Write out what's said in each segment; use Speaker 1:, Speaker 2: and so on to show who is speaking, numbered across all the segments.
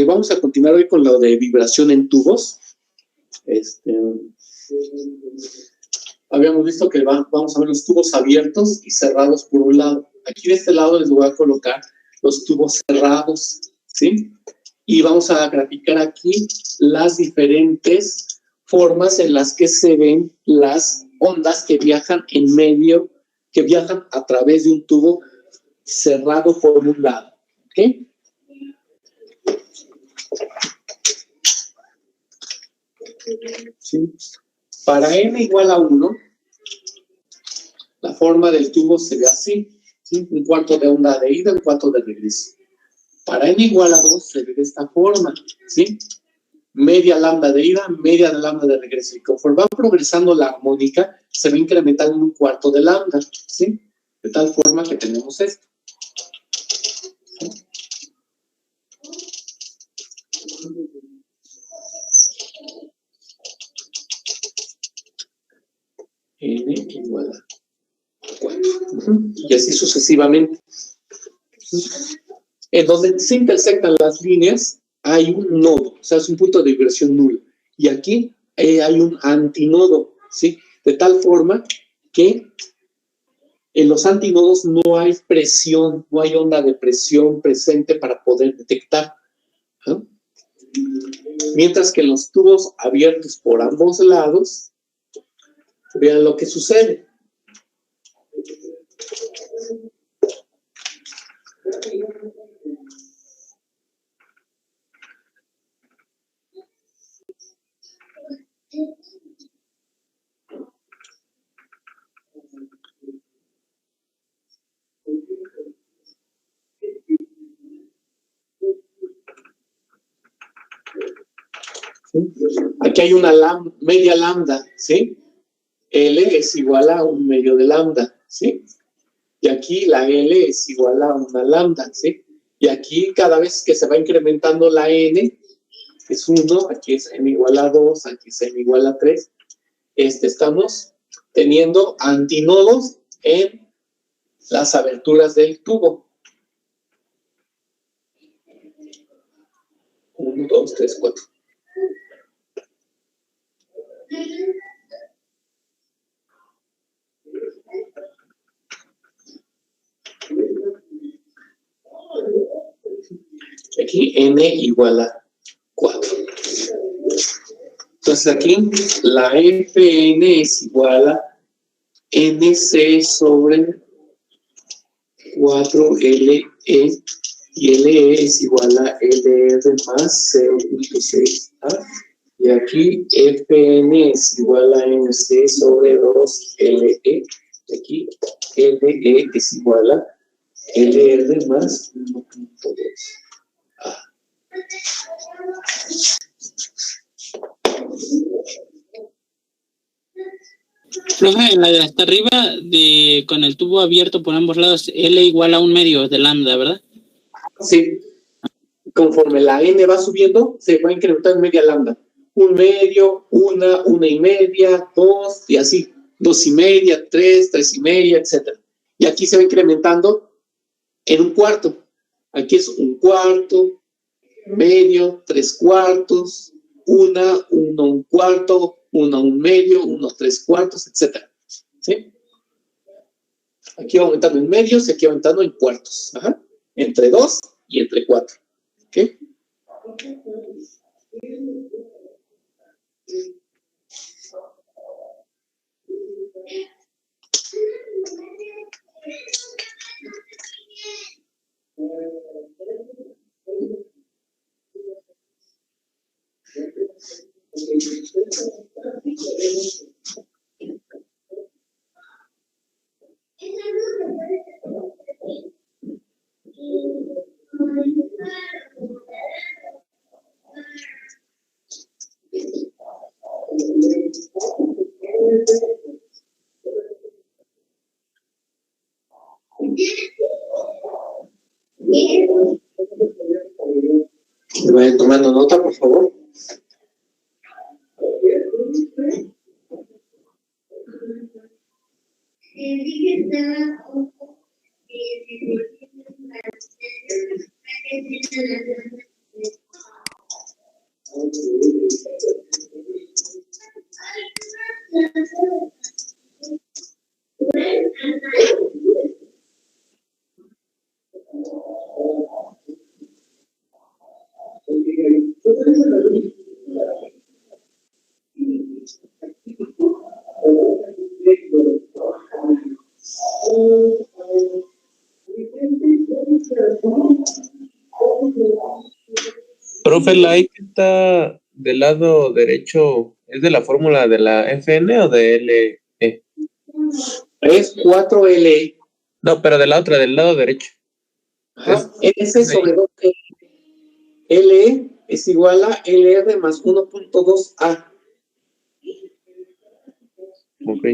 Speaker 1: Vamos a continuar hoy con lo de vibración en tubos. Habíamos visto que vamos a ver los tubos abiertos y cerrados por un lado. Aquí de este lado les voy a colocar los tubos cerrados, ¿sí? Y vamos a graficar aquí las diferentes formas en las que se ven las ondas que viajan en medio, que viajan a través de un tubo cerrado por un lado, ¿ok? ¿Sí? Para n igual a 1, la forma del tubo se ve así, ¿sí? Un cuarto de onda de ida, un cuarto de regreso. Para n igual a 2 se ve de esta forma, ¿sí? Media lambda de ida, media lambda de regreso. Y conforme va progresando la armónica, se va incrementando un cuarto de lambda, ¿sí? De tal forma que tenemos esto. ¿Sí? N igual a 4. Y así sucesivamente. En donde se intersectan las líneas, hay un nodo, o sea, es un punto de vibración nulo. Y aquí hay un antinodo, ¿sí? De tal forma que en los antinodos no hay presión, no hay onda de presión presente para poder detectar, ¿no? Mientras que en los tubos abiertos por ambos lados, vean lo que sucede. ¿Sí? Aquí hay una media lambda, ¿sí? L es igual a un medio de lambda, ¿sí? Y aquí la L es igual a una lambda, ¿sí? Y aquí cada vez que se va incrementando la N, es 1, aquí es N igual a 2, aquí es N igual a 3. Estamos teniendo antinodos en las aberturas del tubo. 1, 2, 3, 4. Aquí N igual a 4. Entonces aquí la Fn es igual a Nc sobre 4Le y Le es igual a LR más 0.6A. Y aquí Fn es igual a Nc sobre 2Le. Y aquí Le es igual a LR más 1.2A.
Speaker 2: Profe, en la de hasta arriba, con el tubo abierto por ambos lados, L igual a un medio de lambda, ¿verdad?
Speaker 1: Sí. Conforme la N va subiendo, se va incrementando en media lambda. Un medio, una y media, 2, y así. 2 y media, 3, 3 y media, etc. Y aquí se va incrementando en un cuarto. Aquí es un cuarto, medio, 3 cuartos, un cuarto, un medio, 3 cuartos, etc. ¿Sí? Aquí va aumentando en medios y aquí va aumentando en cuartos. Ajá. Entre 2 y entre 4. ¿Ok? Me vayan tomando nota, por favor.
Speaker 3: Profe, la I que está del lado derecho, ¿es de la fórmula de la FN o de LE?
Speaker 1: Es 4LE.
Speaker 3: No, pero de la otra, del lado derecho.
Speaker 1: Ajá. S sobre 2L. LE es igual a LR más 1.2A.
Speaker 3: Ok.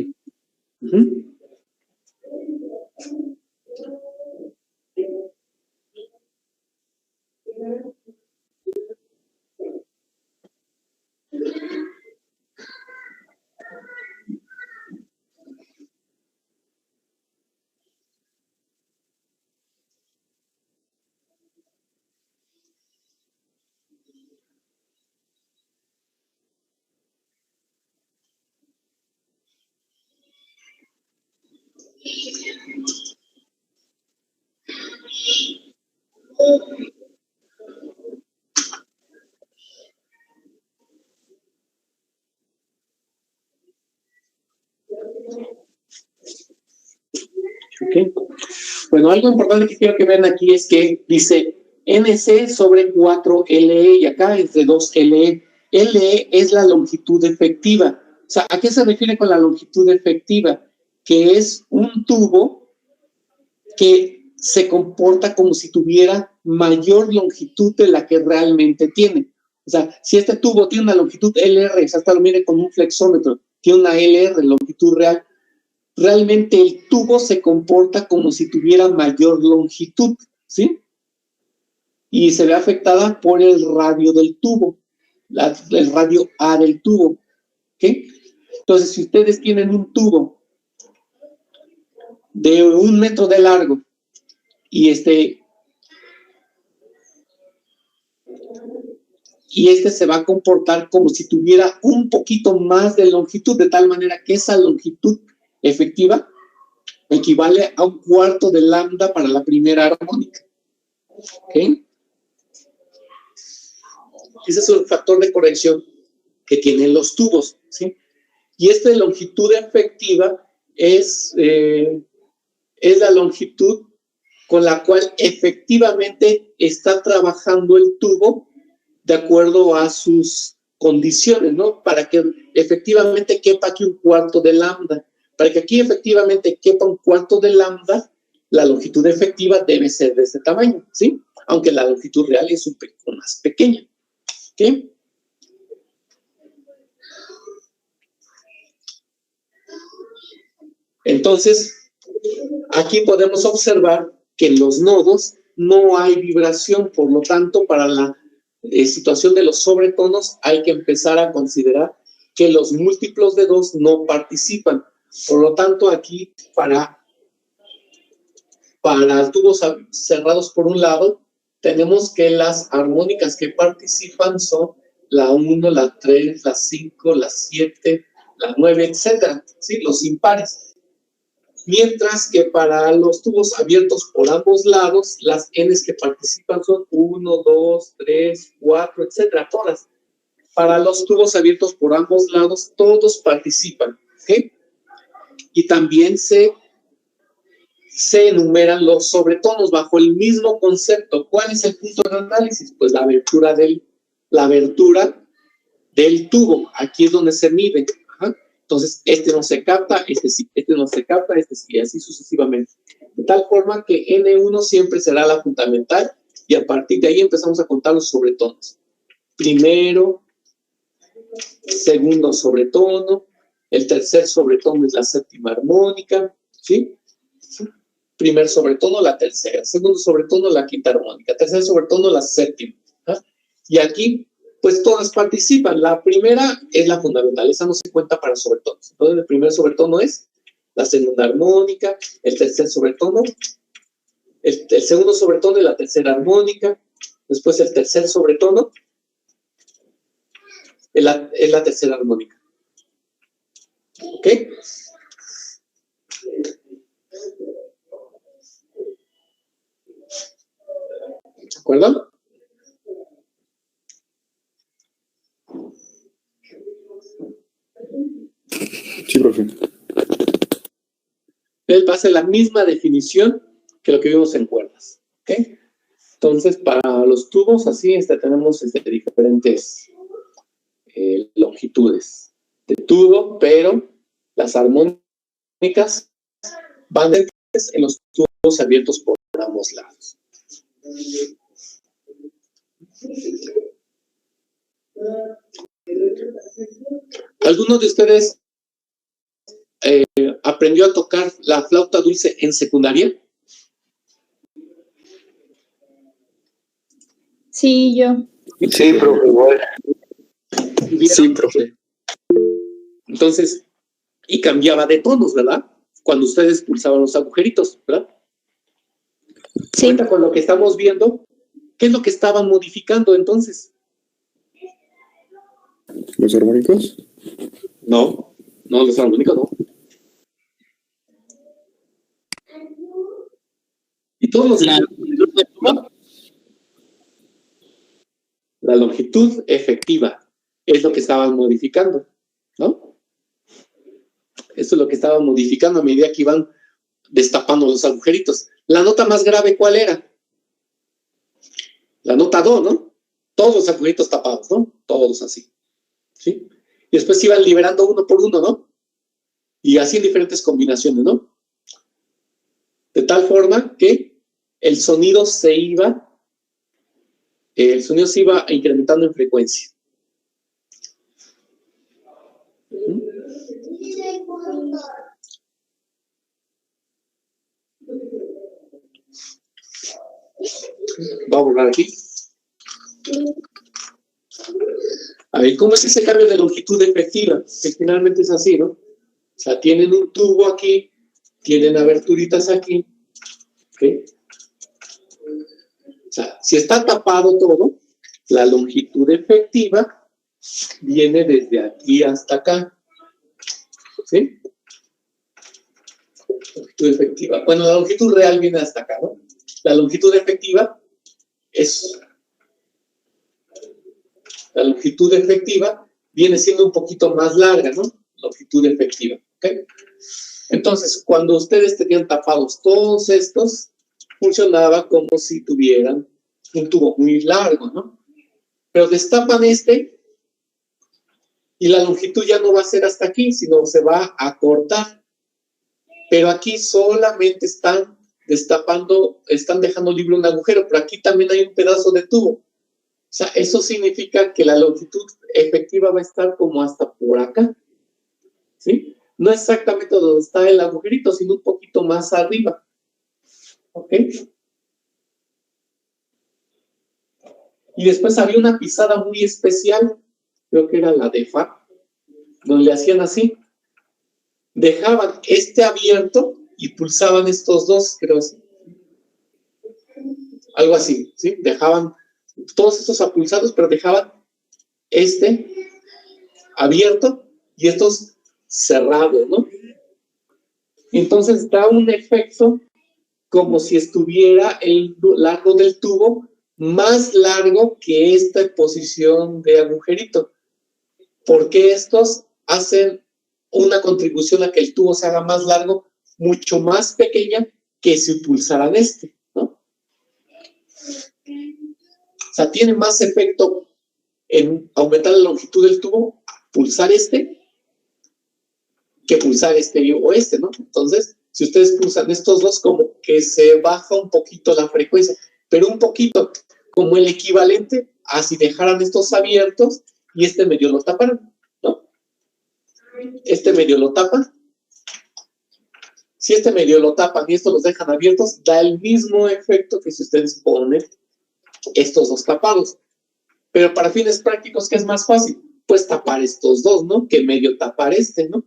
Speaker 1: Okay. Bueno, algo importante que quiero que vean aquí es que dice NC sobre 4LE y acá es de 2LE. LE es la longitud efectiva. O sea, ¿a qué se refiere con la longitud efectiva? Que es un tubo que se comporta como si tuviera mayor longitud de la que realmente tiene. O sea, si este tubo tiene una longitud LR, o sea, hasta lo mire con un flexómetro, tiene una LR, longitud real, realmente el tubo se comporta como si tuviera mayor longitud, ¿sí? Y se ve afectada por el radio del tubo, el radio A del tubo, ¿ok? Entonces, si ustedes tienen un tubo de 1 metro de largo y este se va a comportar como si tuviera un poquito más de longitud, de tal manera que esa longitud efectiva equivale a 1/4 de lambda para la primera armónica. ¿Ok? Ese es el factor de corrección que tienen los tubos, ¿sí? Y esta longitud efectiva es la longitud con la cual efectivamente está trabajando el tubo de acuerdo a sus condiciones, ¿no? Para que efectivamente quepa aquí 1/4 de lambda. Para que aquí efectivamente quepa 1/4 de lambda, la longitud efectiva debe ser de este tamaño, ¿sí? Aunque la longitud real es un poco más pequeña, ¿ok? Entonces, aquí podemos observar que en los nodos no hay vibración, por lo tanto, para la situación de los sobretonos hay que empezar a considerar que los múltiplos de 2 no participan. Por lo tanto, aquí para tubos cerrados por un lado, tenemos que las armónicas que participan son la 1, la 3, la 5, la 7, la 9, etcétera, ¿sí? Los impares. Mientras que para los tubos abiertos por ambos lados, las Ns que participan son 1, 2, 3, 4, etcétera, todas. Para los tubos abiertos por ambos lados, todos participan, ¿ok? Y también se enumeran los sobretonos bajo el mismo concepto. ¿Cuál es el punto de análisis? Pues la abertura del tubo. Aquí es donde se mide. Ajá. Entonces, este no se capta, este sí, este no se capta, este sí, y así sucesivamente. De tal forma que N1 siempre será la fundamental y a partir de ahí empezamos a contar los sobretonos. Primero, segundo sobretono, el tercer sobretono es la séptima armónica, ¿sí? Primer sobretono, la tercera. Segundo sobretono, la quinta armónica. Tercer sobretono, la séptima. ¿Ah? Y aquí, pues todas participan. La primera es la fundamental. Esa no se cuenta para sobretonos. Entonces, el primer sobretono es la segunda armónica. El tercer sobretono, el segundo sobretono es la tercera armónica. Después el tercer sobretono es la tercera armónica. ¿Ok? ¿De acuerdo?
Speaker 4: Sí, profe.
Speaker 1: Él va a ser la misma definición que lo que vimos en cuerdas. ¿Ok? Entonces, para los tubos, así tenemos diferentes longitudes de tubo, pero las armónicas van en los tubos abiertos por ambos lados. ¿Alguno de ustedes aprendió a tocar la flauta dulce en secundaria?
Speaker 5: Sí, yo.
Speaker 3: Sí, profe, igual.
Speaker 1: Sí, profe. Entonces, y cambiaba de tonos, ¿verdad? Cuando ustedes pulsaban los agujeritos, ¿verdad?
Speaker 5: Sí.
Speaker 1: Ahorita con lo que estamos viendo, ¿qué es lo que estaban modificando entonces?
Speaker 4: ¿Los armónicos?
Speaker 1: No, los armónicos no. Y todos los... La longitud efectiva es lo que estaban modificando, ¿no? Eso es lo que estaban modificando a medida que iban destapando los agujeritos. ¿La nota más grave cuál era? La nota do, ¿no? Todos los agujeritos tapados, ¿no? Todos así, ¿sí? Y después iban liberando uno por uno, ¿no? Y así en diferentes combinaciones, ¿no? De tal forma que el sonido se iba incrementando en frecuencia. Voy a borrar aquí. A ver, ¿cómo es ese cambio de longitud efectiva? Que finalmente es así, ¿no? O sea, tienen un tubo aquí, tienen aberturitas aquí, ¿ok? O sea, si está tapado todo, la longitud efectiva viene desde aquí hasta acá, ¿sí? Longitud efectiva. Bueno, la longitud real viene hasta acá, ¿no? La longitud efectiva viene siendo un poquito más larga, ¿no? Longitud efectiva, ¿ok? Entonces, cuando ustedes tenían tapados todos estos, funcionaba como si tuvieran un tubo muy largo, ¿no? Pero destapan y la longitud ya no va a ser hasta aquí, sino se va a cortar. Pero aquí solamente están dejando libre un agujero, pero aquí también hay un pedazo de tubo. O sea, eso significa que la longitud efectiva va a estar como hasta por acá, ¿sí? No exactamente donde está el agujerito, sino un poquito más arriba. ¿Ok? Y después había una pisada muy especial, creo que era la de Fa, donde le hacían así. Dejaban abierto y pulsaban estos dos, creo. Algo así, ¿sí? Dejaban todos estos apulsados, pero dejaban abierto y estos cerrados, ¿no? Entonces da un efecto como si estuviera el largo del tubo más largo que esta posición de agujerito, porque estos hacen una contribución a que el tubo se haga más largo, mucho más pequeña que si pulsaran ¿no? O sea, tiene más efecto en aumentar la longitud del tubo pulsar que pulsar o ¿no? Entonces, si ustedes pulsan estos dos, como que se baja un poquito la frecuencia, pero un poquito, como el equivalente a si dejaran estos abiertos y medio lo taparan, ¿no? Medio lo tapan. Si medio lo tapan y estos los dejan abiertos, da el mismo efecto que si ustedes ponen estos dos tapados. Pero para fines prácticos, ¿qué es más fácil? Pues tapar estos dos, ¿no? Que medio tapar ¿no?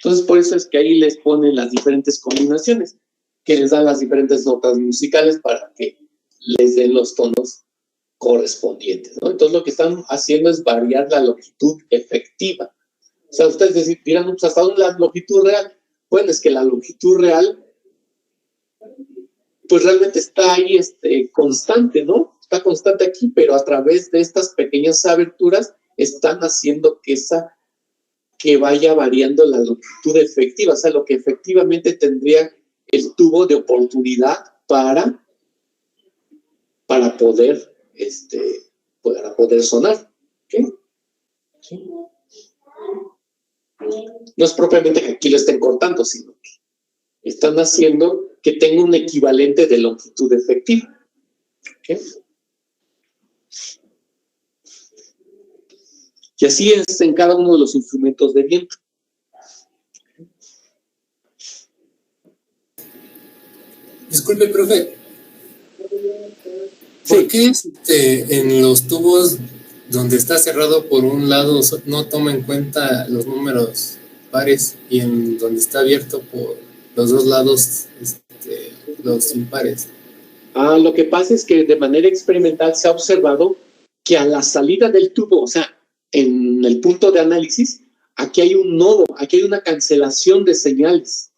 Speaker 1: Entonces, por eso es que ahí les ponen las diferentes combinaciones, que les dan las diferentes notas musicales para que les den los tonos correspondientes, ¿no? Entonces lo que están haciendo es variar la longitud efectiva. O sea, ustedes dirán, pues, ¿hasta dónde la longitud real? Bueno, es que la longitud real, pues realmente está ahí constante, ¿no? Está constante aquí, pero a través de estas pequeñas aberturas están haciendo que vaya variando la longitud efectiva, o sea, lo que efectivamente tendría el tubo de oportunidad para poder, para poder sonar. ¿Okay? ¿Sí? No es propiamente que aquí lo estén cortando, sino que están haciendo que tenga un equivalente de longitud efectiva. ¿Okay? Y así es en cada uno de los instrumentos de viento.
Speaker 6: Disculpe, profe.
Speaker 1: Sí.
Speaker 6: ¿Por qué en los tubos donde está cerrado por un lado no toma en cuenta los números pares y en donde está abierto por los dos lados los impares?
Speaker 1: Lo que pasa es que de manera experimental se ha observado que a la salida del tubo, o sea, en el punto de análisis, aquí hay un nodo, aquí hay una cancelación de señales.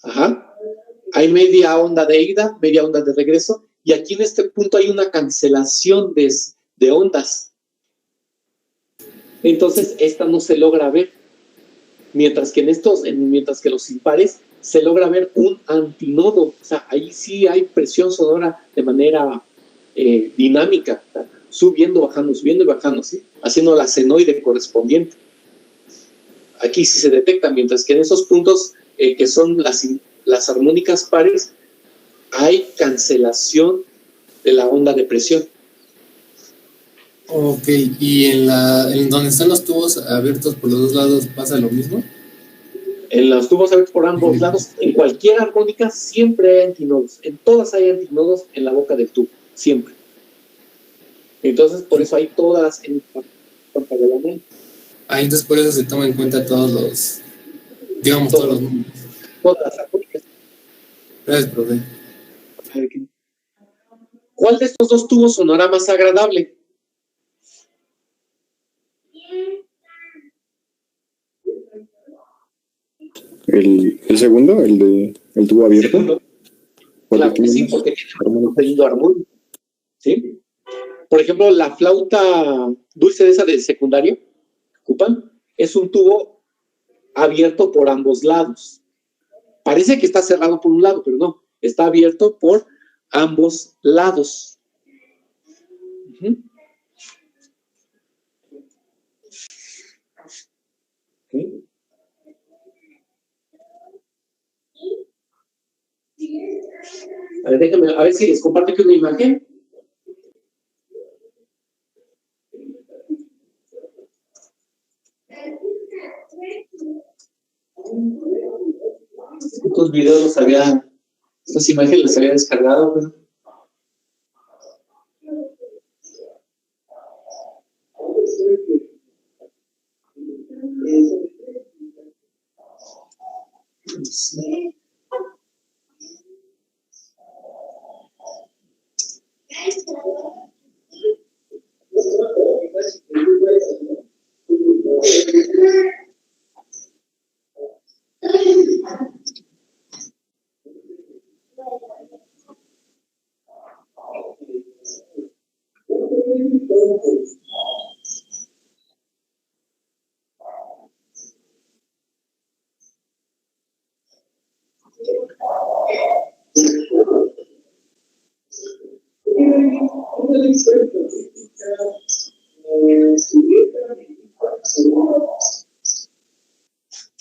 Speaker 1: Ajá. Hay media onda de ida, media onda de regreso, y aquí en este punto hay una cancelación de ondas. Entonces, esta no se logra ver. Mientras que mientras que los impares se logra ver un antinodo. O sea, ahí sí hay presión sonora de manera dinámica, subiendo y bajando, ¿sí? Haciendo la senoide correspondiente. Aquí sí se detecta, mientras que en esos puntos que son las armónicas pares, hay cancelación de la onda de presión.
Speaker 6: Ok, ¿y en donde están los tubos abiertos por los dos lados pasa lo mismo?
Speaker 1: En los tubos abiertos por ambos lados, en cualquier armónica siempre hay antinodos. En todas hay antinodos en la boca del tubo, siempre. Entonces, por eso hay todas en paralelamente.
Speaker 6: Entonces por eso se toma en cuenta todos los números.
Speaker 1: Todas las armónicas.
Speaker 6: Gracias, profe.
Speaker 1: ¿Cuál de estos dos tubos sonará más agradable?
Speaker 4: El segundo, el tubo abierto.
Speaker 1: Segundo. Claro que sí, porque tiene un sonido armónico. ¿Sí? Por ejemplo, la flauta dulce de esa de secundaria que ocupan es un tubo abierto por ambos lados. Parece que está cerrado por un lado, pero no. Está abierto por ambos lados. Uh-huh. Okay. A ver, déjame, a ver si les comparto aquí una imagen. Estos videos estas imágenes las había descargado, pero... Sí.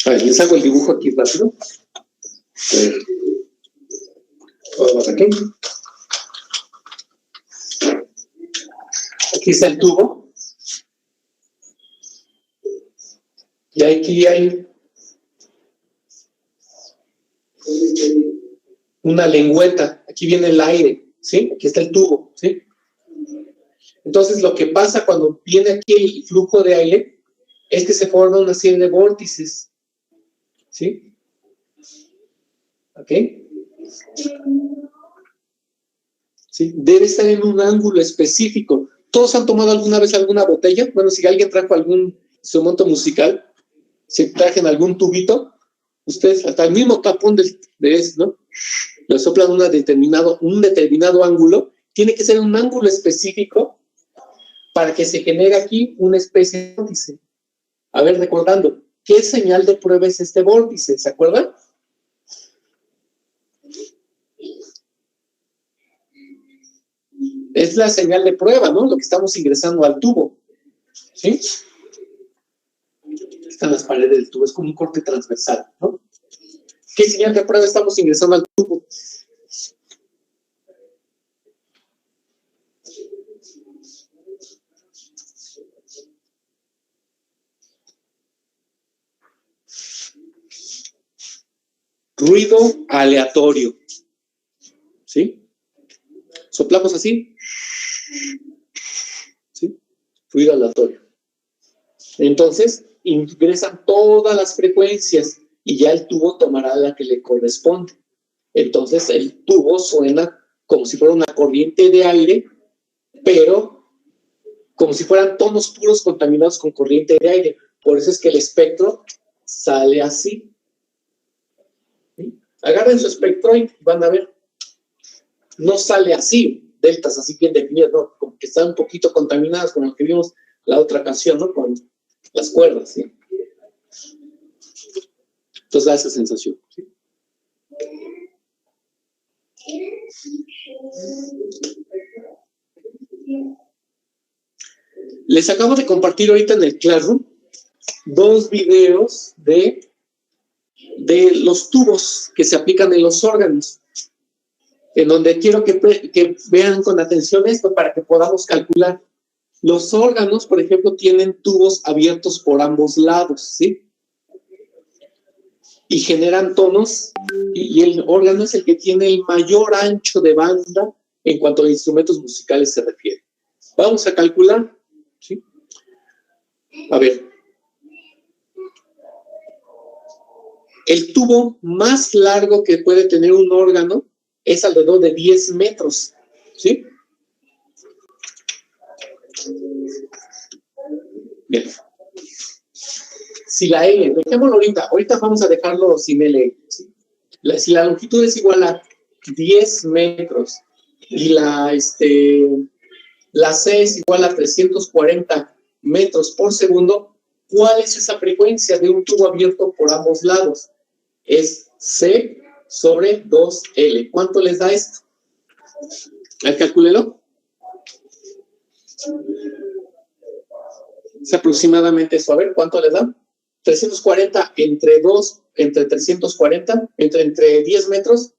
Speaker 1: A ver, les hago el dibujo aquí rápido. Vamos aquí. Aquí está el tubo. Y aquí hay una lengüeta. Aquí viene el aire, ¿sí? Aquí está el tubo, ¿sí? Entonces, lo que pasa cuando viene aquí el flujo de aire es que se forma una serie de vórtices, ¿sí? ¿Ok? ¿sí? Debe estar en un ángulo específico. ¿Todos han tomado alguna vez alguna botella? Bueno, si alguien trajo algún instrumento musical, si trajen algún tubito, ustedes hasta el mismo tapón de eso, ¿no? Lo soplan un determinado ángulo. Tiene que ser un ángulo específico para que se genere aquí una especie de vórtice. A ver, recordando, ¿qué señal de prueba es este vórtice? ¿Se acuerdan? Es la señal de prueba, ¿no? Lo que estamos ingresando al tubo. ¿Sí? Están las paredes del tubo, es como un corte transversal, ¿no? ¿Qué señal de prueba estamos ingresando al tubo? Ruido aleatorio. ¿Sí? Soplamos así. ¿Sí? Ruido aleatorio. Entonces, ingresan todas las frecuencias y ya el tubo tomará la que le corresponde. Entonces, el tubo suena como si fuera una corriente de aire, pero como si fueran tonos puros contaminados con corriente de aire. Por eso es que el espectro sale así. ¿Sí? Agarren su espectro y van a ver. No sale así, deltas así bien definidas, no, como que están un poquito contaminadas, como lo que vimos la otra canción, ¿no? Con las cuerdas, ¿sí? Entonces da esa sensación, ¿sí? Les acabo de compartir ahorita en el Classroom 2 videos de los tubos que se aplican en los órganos, en donde quiero que vean con atención esto para que podamos calcular. Los órganos, por ejemplo, tienen tubos abiertos por ambos lados, ¿sí? Y generan tonos, y el órgano es el que tiene el mayor ancho de banda en cuanto a instrumentos musicales se refiere. Vamos a calcular, ¿sí? A ver. El tubo más largo que puede tener un órgano es alrededor de 10 metros, ¿sí? Bien. Si la L, dejémoslo ahorita vamos a dejarlo sin L, ¿sí? Si la longitud es igual a 10 metros y la C es igual a 340 metros por segundo, ¿cuál es esa frecuencia de un tubo abierto por ambos lados? Es C sobre 2L. ¿Cuánto les da esto? Calcúlelo. Es aproximadamente eso. A ver, ¿cuánto les da? 340 entre 2, entre 340, entre 10 metros.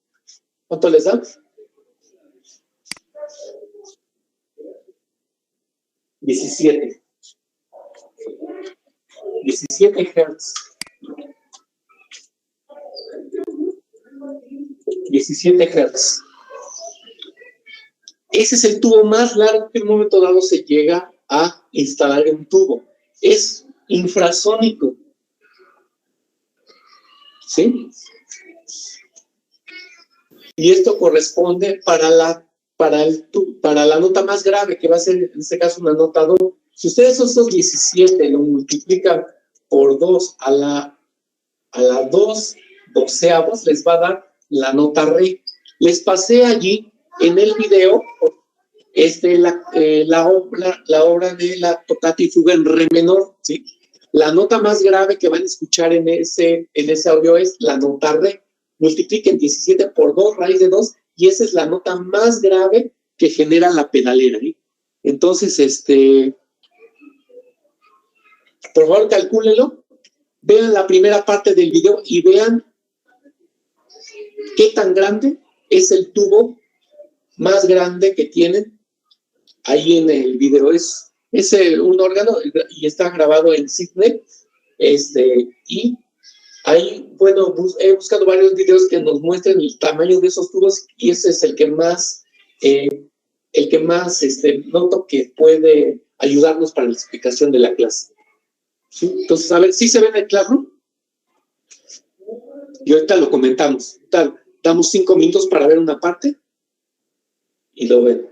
Speaker 1: ¿Cuánto les da? 17. 17 Hz. 17 Hz. Ese es el tubo más largo que en un momento dado se llega a instalar en un tubo. Es infrasónico. ¿Sí? Y esto corresponde para la nota más grave, que va a ser en este caso una nota do. Si ustedes esos 17 lo multiplican por 2 a la 2 doceavos, les va a dar la nota re. Les pasé allí en el video la obra de la tocata y fuga en re menor, ¿sí? La nota más grave que van a escuchar en ese audio es la nota re. Multipliquen 17 por 2, raíz de 2, y esa es la nota más grave que genera la pedalera, ¿sí? Entonces, por favor, calcúlenlo. Vean la primera parte del video y vean qué tan grande es el tubo más grande que tienen ahí en el video. Es un órgano y está grabado en Sydney. Y ahí, bueno, he buscado varios videos que nos muestren el tamaño de esos tubos y ese es el que más noto que puede ayudarnos para la explicación de la clase. ¿Sí? Entonces, a ver, ¿sí se ve en el Classroom? Y ahorita lo comentamos. Damos 5 minutos para ver una parte y lo ven.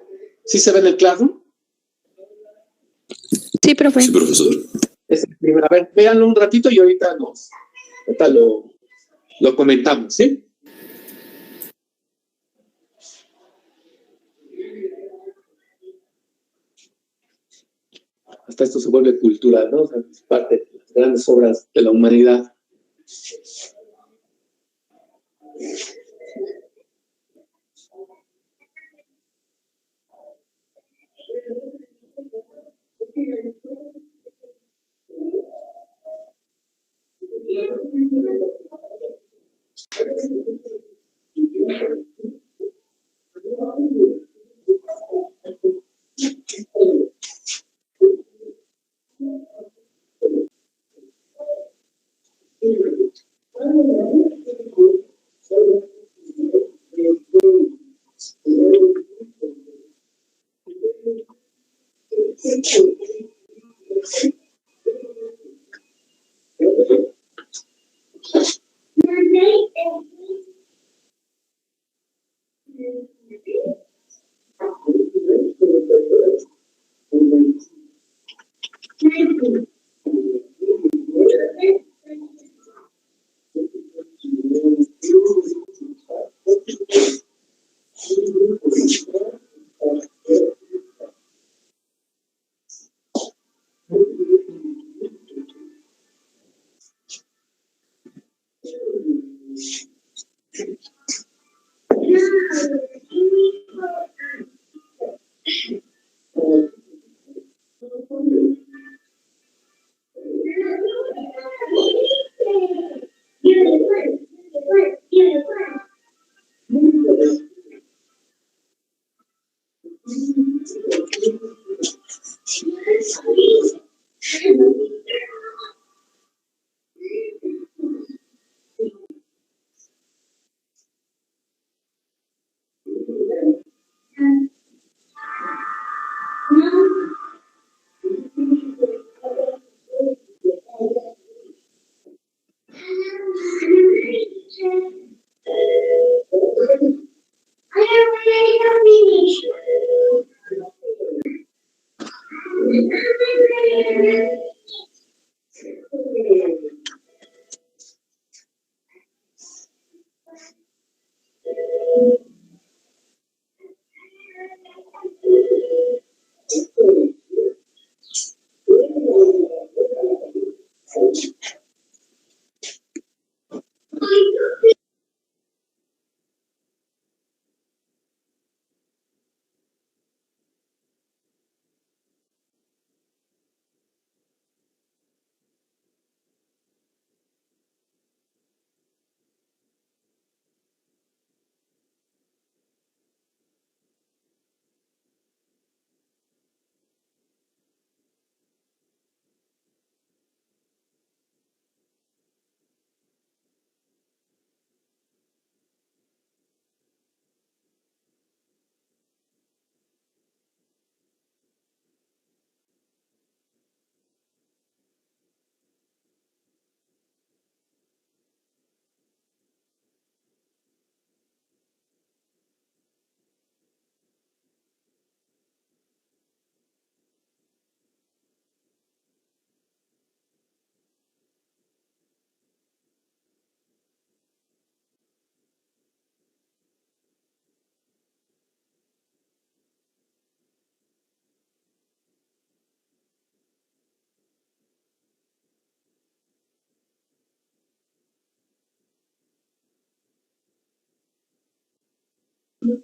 Speaker 1: ¿Sí se ve en el Classroom?
Speaker 5: Sí, profe.
Speaker 7: Sí, profesor.
Speaker 1: Es el primero. A ver, véanlo un ratito y ahorita lo comentamos, ¿sí? Hasta esto se vuelve cultura, ¿no? O sea, es parte de las grandes obras de la humanidad.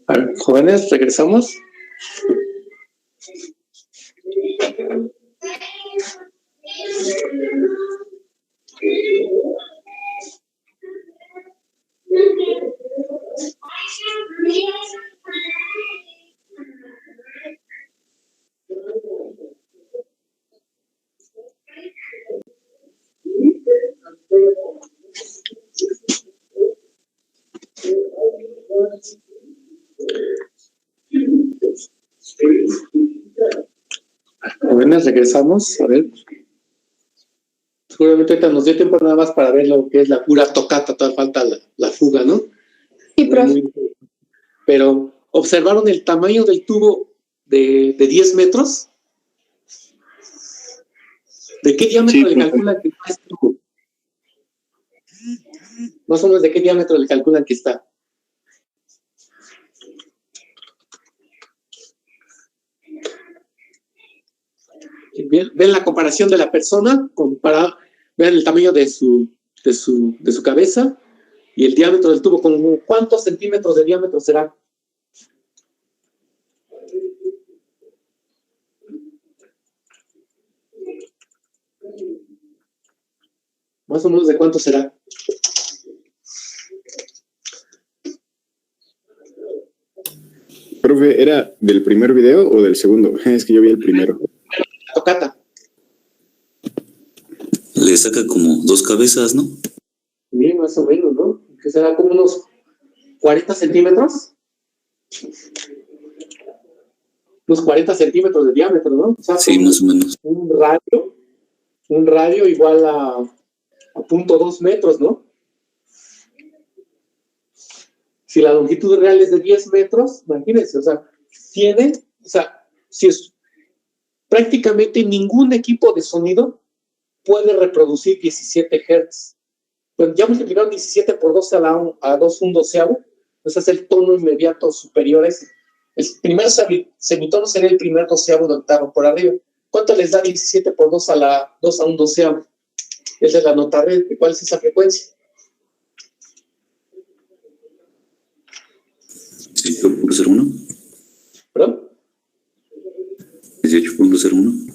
Speaker 1: A ver, jóvenes, regresamos. Jóvenes, regresamos. A ver. Seguramente ahorita nos dio tiempo nada más para ver lo que es la pura tocata, todavía falta la fuga, ¿no?
Speaker 5: Sí, profe.
Speaker 1: Pero ¿Observaron el tamaño del tubo de 10 metros? ¿De qué diámetro
Speaker 4: Sí,
Speaker 1: le
Speaker 4: profe.
Speaker 1: calculan que está este tubo? Más o menos, ¿de qué diámetro le calculan que está? Ven la comparación de la persona, vean el tamaño de su cabeza y el diámetro del tubo. ¿Cuántos centímetros de diámetro será? Más o menos, ¿de cuánto será?
Speaker 4: Profe, ¿era del primer video o del segundo? Es que yo vi el primero.
Speaker 1: La tocata.
Speaker 7: Le saca como 2 cabezas, ¿no?
Speaker 1: Bien, más o menos, ¿no? Que será como unos 40 centímetros. Unos 40 centímetros de diámetro, ¿no? O sea,
Speaker 7: Sí, más o menos.
Speaker 1: Un radio igual a 0.2 metros, ¿no? Si la longitud real es de 10 metros, imagínense, o sea, si es prácticamente ningún equipo de sonido puede reproducir 17 Hz. Bueno, ya multiplicaron 17 por 12 a 2 un doceavo, ese es el tono inmediato superior a ese. El primer semitono sería el primer doceavo de octavo por arriba. ¿Cuánto les da 17 por 2 a 1 doceavo? Esa es la nota red. ¿Cuál es esa frecuencia?
Speaker 7: 18.01.
Speaker 1: ¿Perdón?
Speaker 7: 18.01.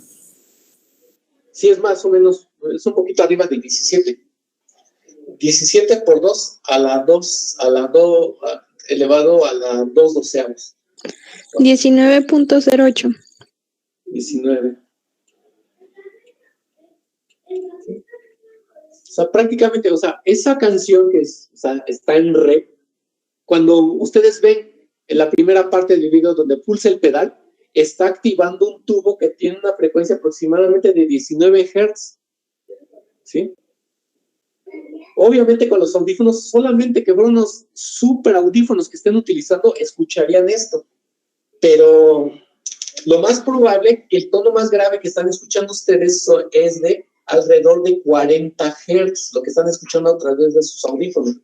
Speaker 1: Sí, es más o menos, es un poquito arriba de 17. 17 por 2 elevado a la 2 doceavos.
Speaker 5: 19.08.
Speaker 1: 19. O sea, prácticamente, o sea, esa canción que está en re, cuando ustedes ven en la primera parte del video donde pulsa el pedal, está activando un tubo que tiene una frecuencia aproximadamente de 19 Hz. ¿Sí? Obviamente con los audífonos, solamente que fueron unos super audífonos que estén utilizando, escucharían esto. Pero lo más probable que el tono más grave que están escuchando ustedes es de alrededor de 40 Hz, lo que están escuchando a través de sus audífonos.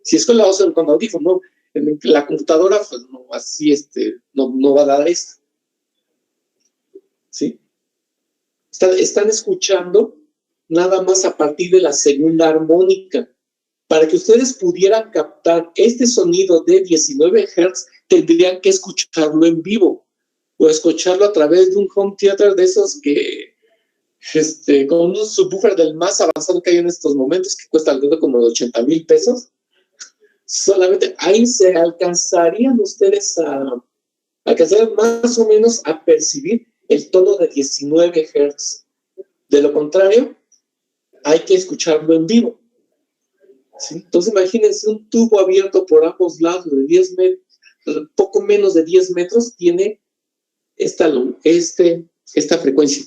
Speaker 1: Si es con audífonos, en la computadora, pues no, así no va a dar esto. ¿Sí? Están escuchando nada más a partir de la segunda armónica. Para que ustedes pudieran captar este sonido de 19 Hz, tendrían que escucharlo en vivo o escucharlo a través de un home theater de esos que, con un subwoofer del más avanzado que hay en estos momentos, que cuesta alrededor como de 80,000 pesos. Solamente ahí se alcanzarían ustedes alcanzar más o menos a percibir el tono de 19 Hz. De lo contrario, hay que escucharlo en vivo. ¿Sí? Entonces imagínense un tubo abierto por ambos lados de 10 metros, poco menos de 10 metros, tiene esta frecuencia.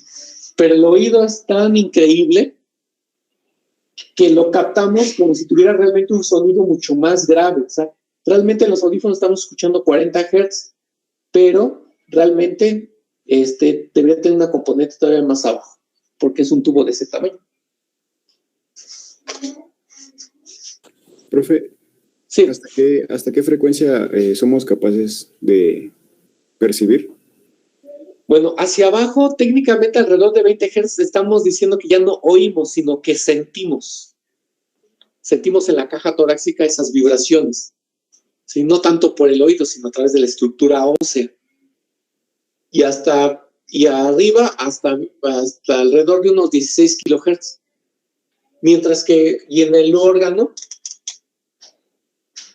Speaker 1: Pero el oído es tan increíble que lo captamos como si tuviera realmente un sonido mucho más grave. O sea, realmente en los audífonos estamos escuchando 40 Hz, pero realmente debería tener una componente todavía más abajo, porque es un tubo de ese tamaño.
Speaker 4: Profe,
Speaker 1: Sí.
Speaker 4: ¿hasta qué frecuencia somos capaces de percibir?
Speaker 1: Bueno, hacia abajo, técnicamente alrededor de 20 Hz, estamos diciendo que ya no oímos, sino que sentimos. Sentimos en la caja torácica esas vibraciones. ¿Sí? No tanto por el oído, sino a través de la estructura ósea. Y arriba hasta alrededor de unos 16 kHz. Mientras que, y en el órgano,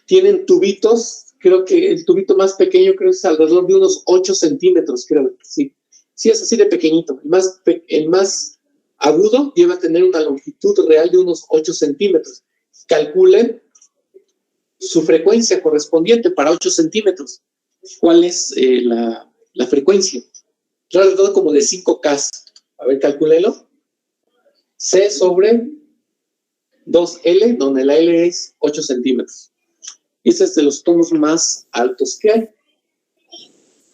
Speaker 1: tienen tubitos, creo que el tubito más pequeño creo que es alrededor de unos 8 centímetros, creo, sí. Sí, es así de pequeñito. El más agudo lleva a tener una longitud real de unos 8 centímetros. Calculen su frecuencia correspondiente para 8 centímetros. ¿Cuál es la frecuencia? Alrededor como de 5K. A ver, calcúlenlo. C sobre 2L, donde la L es 8 centímetros. Ese es de los tonos más altos que hay.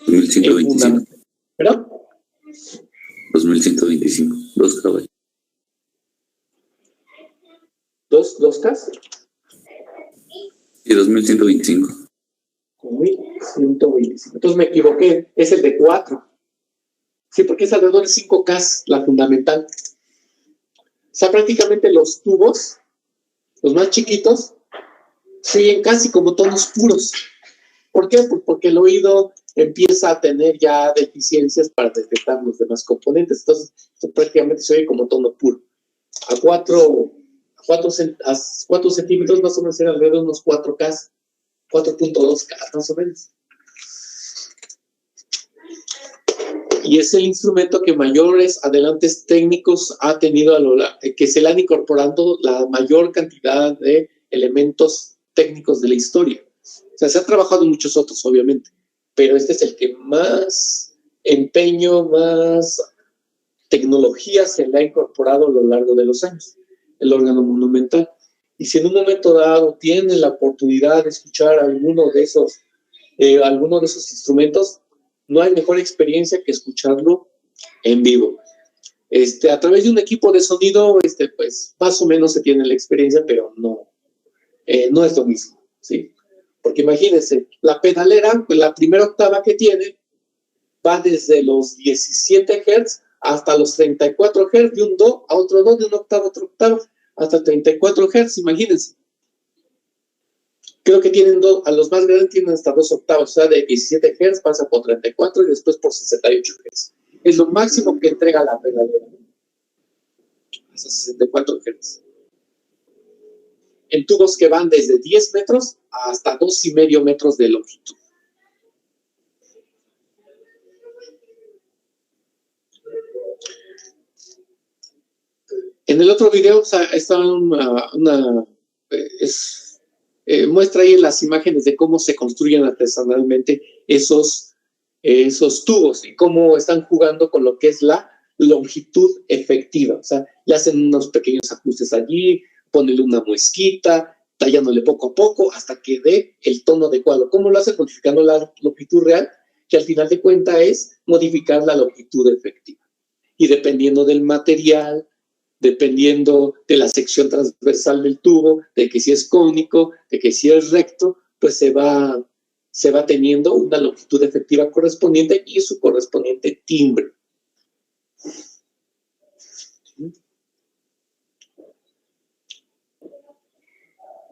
Speaker 7: 2125.
Speaker 1: ¿Perdón?
Speaker 7: 2125. 2 caballos.
Speaker 1: ¿Dos Ks?
Speaker 7: Sí, 2125.
Speaker 1: 125. Entonces me equivoqué, es el de 4. Sí, porque es alrededor de 5K la fundamental. O sea, prácticamente los tubos, los más chiquitos, siguen casi como tonos puros. ¿Por qué? Pues porque el oído empieza a tener ya deficiencias para detectar los demás componentes. Entonces, esto prácticamente se oye como tono puro. A 4 centímetros más o menos eran alrededor de unos 4K, 4.2K más o menos. Y es el instrumento que mayores adelantes técnicos ha tenido que se le han incorporado la mayor cantidad de elementos técnicos de la historia. O sea, se han trabajado muchos otros, obviamente, pero este es el que más empeño, más tecnología se le ha incorporado a lo largo de los años, el órgano monumental. Y si en un momento dado tienen la oportunidad de escuchar alguno de esos instrumentos, no hay mejor experiencia que escucharlo en vivo. A través de un equipo de sonido, pues más o menos se tiene la experiencia, pero no es lo mismo, ¿sí? Porque imagínense, la pedalera, pues la primera octava que tiene, va desde los 17 Hz hasta los 34 Hz, de un do a otro do, de una octava a otra octava, hasta 34 Hz, imagínense. Creo que a los más grandes tienen hasta 2 octavas, o sea, de 17 Hz pasa por 34 y después por 68 Hz. Es lo máximo que entrega la pedalera, hasta 64 Hz. En tubos que van desde 10 metros hasta 2,5 metros de longitud. En el otro video está muestra ahí las imágenes de cómo se construyen artesanalmente esos tubos y cómo están jugando con lo que es la longitud efectiva. O sea, le hacen unos pequeños ajustes allí, ponerle una muesquita, tallándole poco a poco hasta que dé el tono adecuado. ¿Cómo lo hacen? Modificando la longitud real, que al final de cuentas es modificar la longitud efectiva. Y dependiendo del material, dependiendo de la sección transversal del tubo, de que si es cónico, de que si es recto, pues se va teniendo una longitud efectiva correspondiente y su correspondiente timbre.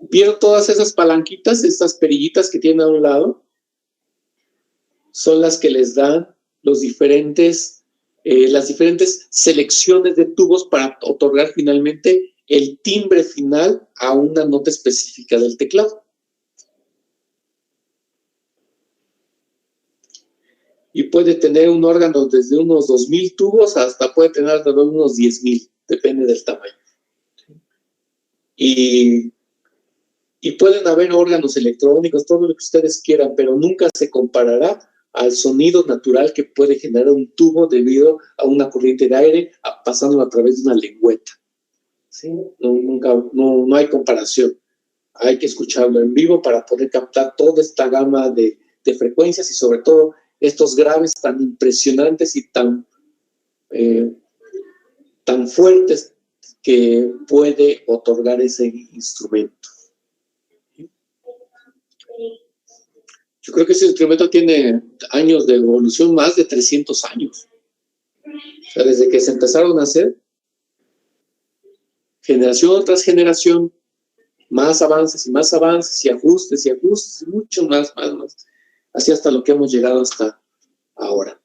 Speaker 1: ¿Vieron todas esas palanquitas, estas perillitas que tienen a un lado? Son las que les dan las diferentes selecciones de tubos para otorgar finalmente el timbre final a una nota específica del teclado. Y puede tener un órgano desde unos 2,000 tubos hasta puede tener alrededor de unos 10,000, depende del tamaño. Y pueden haber órganos electrónicos, todo lo que ustedes quieran, pero nunca se comparará al sonido natural que puede generar un tubo debido a una corriente de aire pasando a través de una lengüeta. ¿Sí? No hay comparación. Hay que escucharlo en vivo para poder captar toda esta gama de frecuencias y sobre todo estos graves tan impresionantes y tan fuertes que puede otorgar ese instrumento. Yo creo que ese instrumento tiene años de evolución, más de 300 años. O sea, desde que se empezaron a hacer, generación tras generación, más avances y ajustes, y mucho más. Así hasta lo que hemos llegado hasta ahora.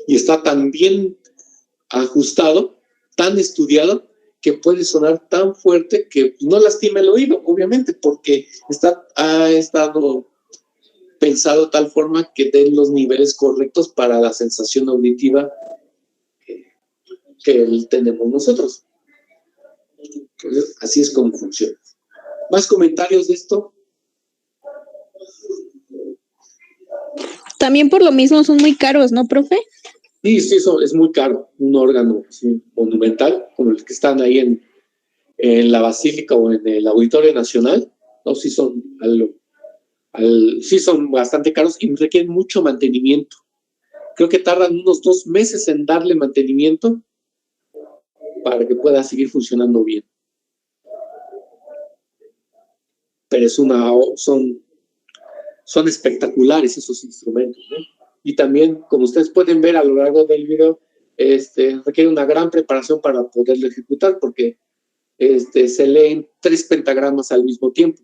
Speaker 1: Y está tan bien ajustado, tan estudiado, que puede sonar tan fuerte que no lastima el oído, obviamente, porque ha estado pensado de tal forma que den los niveles correctos para la sensación auditiva que tenemos nosotros. Entonces, así es como funciona. ¿Más comentarios de esto?
Speaker 5: También por lo mismo son muy caros, ¿no, profe?
Speaker 1: Sí, es muy caro. Un órgano monumental, como el que están ahí en la Basílica o en el Auditorio Nacional, no, sí son algo Sí son bastante caros y requieren mucho mantenimiento. Creo que tardan unos 2 meses en darle mantenimiento para que pueda seguir funcionando bien. Pero son espectaculares esos instrumentos, ¿no? Y también, como ustedes pueden ver a lo largo del video, requiere una gran preparación para poderlo ejecutar, porque se leen 3 pentagramas al mismo tiempo.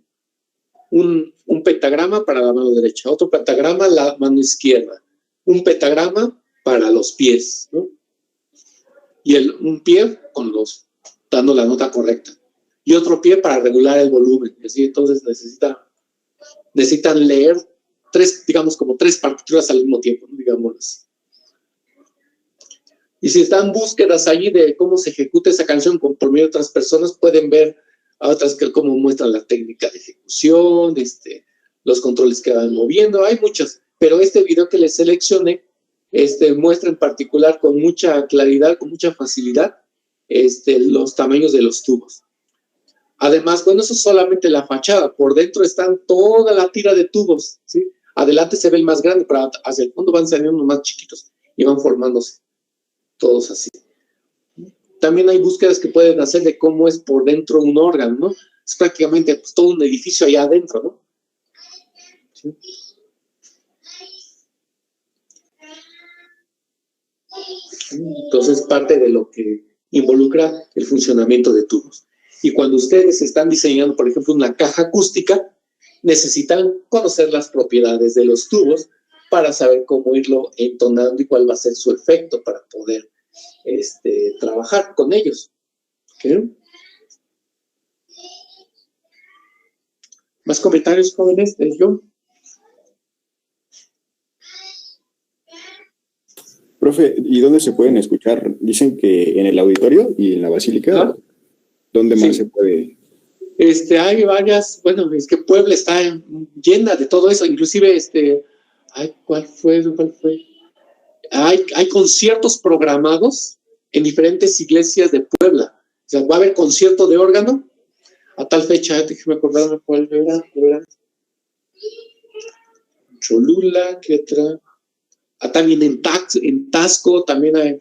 Speaker 1: Un pentagrama para la mano derecha, otro pentagrama la mano izquierda, un pentagrama para los pies, ¿no? Y un pie dando la nota correcta, y otro pie para regular el volumen. ¿Sí? Entonces necesitan leer 3 partituras al mismo tiempo, ¿no? Digamos así. Y si están búsquedas allí de cómo se ejecuta esa canción por medio de otras personas, pueden ver a otras que cómo muestran la técnica de ejecución, los controles que van moviendo. Hay muchos, pero este video que les seleccioné muestra en particular con mucha claridad, con mucha facilidad, los tamaños de los tubos. Además, bueno, eso es solamente la fachada. Por dentro están toda la tira de tubos, ¿sí? Adelante se ve el más grande, pero hacia el fondo van saliendo los más chiquitos y van formándose todos así. También hay búsquedas que pueden hacer de cómo es por dentro un órgano, ¿no? Es prácticamente pues, todo un edificio allá adentro, ¿no? ¿Sí? Entonces, parte de lo que involucra el funcionamiento de tubos. Y cuando ustedes están diseñando, por ejemplo, una caja acústica, necesitan conocer las propiedades de los tubos para saber cómo irlo entonando y cuál va a ser su efecto para poder trabajar con ellos. ¿Okay? ¿Más comentarios, jóvenes? ¿Yo?
Speaker 4: Profe, ¿y dónde se pueden escuchar? Dicen que en el auditorio y en la basílica.
Speaker 1: ¿Ah?
Speaker 4: ¿Dónde más
Speaker 1: Sí.
Speaker 4: se puede?
Speaker 1: Hay varias, bueno, es que Puebla está llena de todo eso, inclusive, ¿cuál fue? Hay conciertos programados en diferentes iglesias de Puebla. O sea, va a haber concierto de órgano a tal fecha, déjeme acordarme cuál era. Cholula, ¿qué otra? También en Tasco también hay,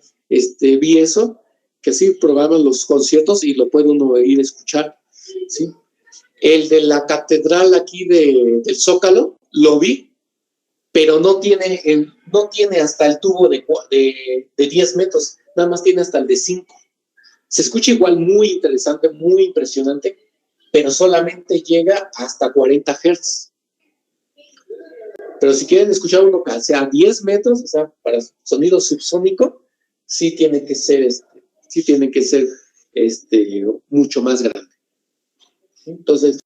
Speaker 1: vi eso, que sí programan los conciertos y lo puede uno ir a escuchar, ¿sí? El de la catedral aquí del Zócalo, lo vi, pero no tiene hasta el tubo de 10 metros, nada más tiene hasta el de 5. Se escucha igual muy interesante, muy impresionante, pero solamente llega hasta 40 Hz. Pero si quieren escuchar uno que sea a 10 metros, o sea, para sonido subsónico, sí tiene que ser, mucho más grande. Entonces,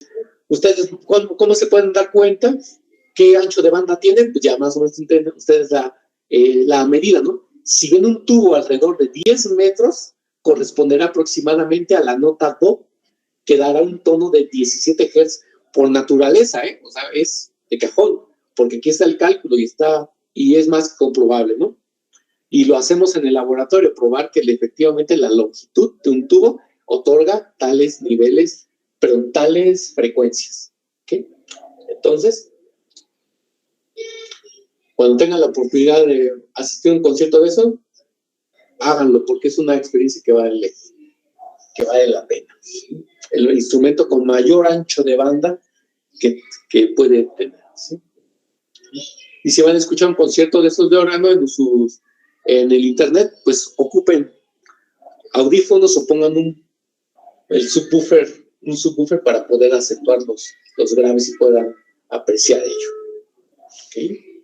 Speaker 1: ustedes, ¿cómo se pueden dar cuenta qué ancho de banda tienen? Pues ya más o menos entienden ustedes la medida, ¿no? Si ven un tubo alrededor de 10 metros, corresponderá aproximadamente a la nota do, que dará un tono de 17 Hz por naturaleza, o sea, es de cajón, porque aquí está el cálculo y es más comprobable, ¿no? Y lo hacemos en el laboratorio, probar que efectivamente la longitud de un tubo otorga tales niveles, pero tales frecuencias. ¿Okay? Entonces, cuando tengan la oportunidad de asistir a un concierto de eso, háganlo, porque es una experiencia que vale la pena. El instrumento con mayor ancho de banda que puede tener, ¿sí? Y si van a escuchar un concierto de esos de órgano en el internet, pues ocupen audífonos o pongan un subwoofer para poder acentuar los graves y puedan apreciar ello. ¿Okay?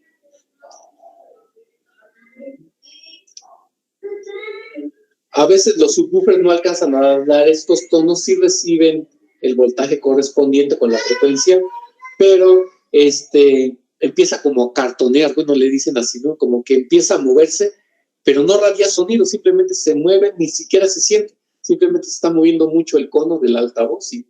Speaker 1: A veces los subwoofers no alcanzan a dar estos tonos, sí reciben el voltaje correspondiente con la frecuencia, pero empieza como a cartonear, bueno, le dicen así, ¿no? Como que empieza a moverse, pero no radia sonido, simplemente se mueve, ni siquiera se siente, simplemente se está moviendo mucho el cono del altavoz y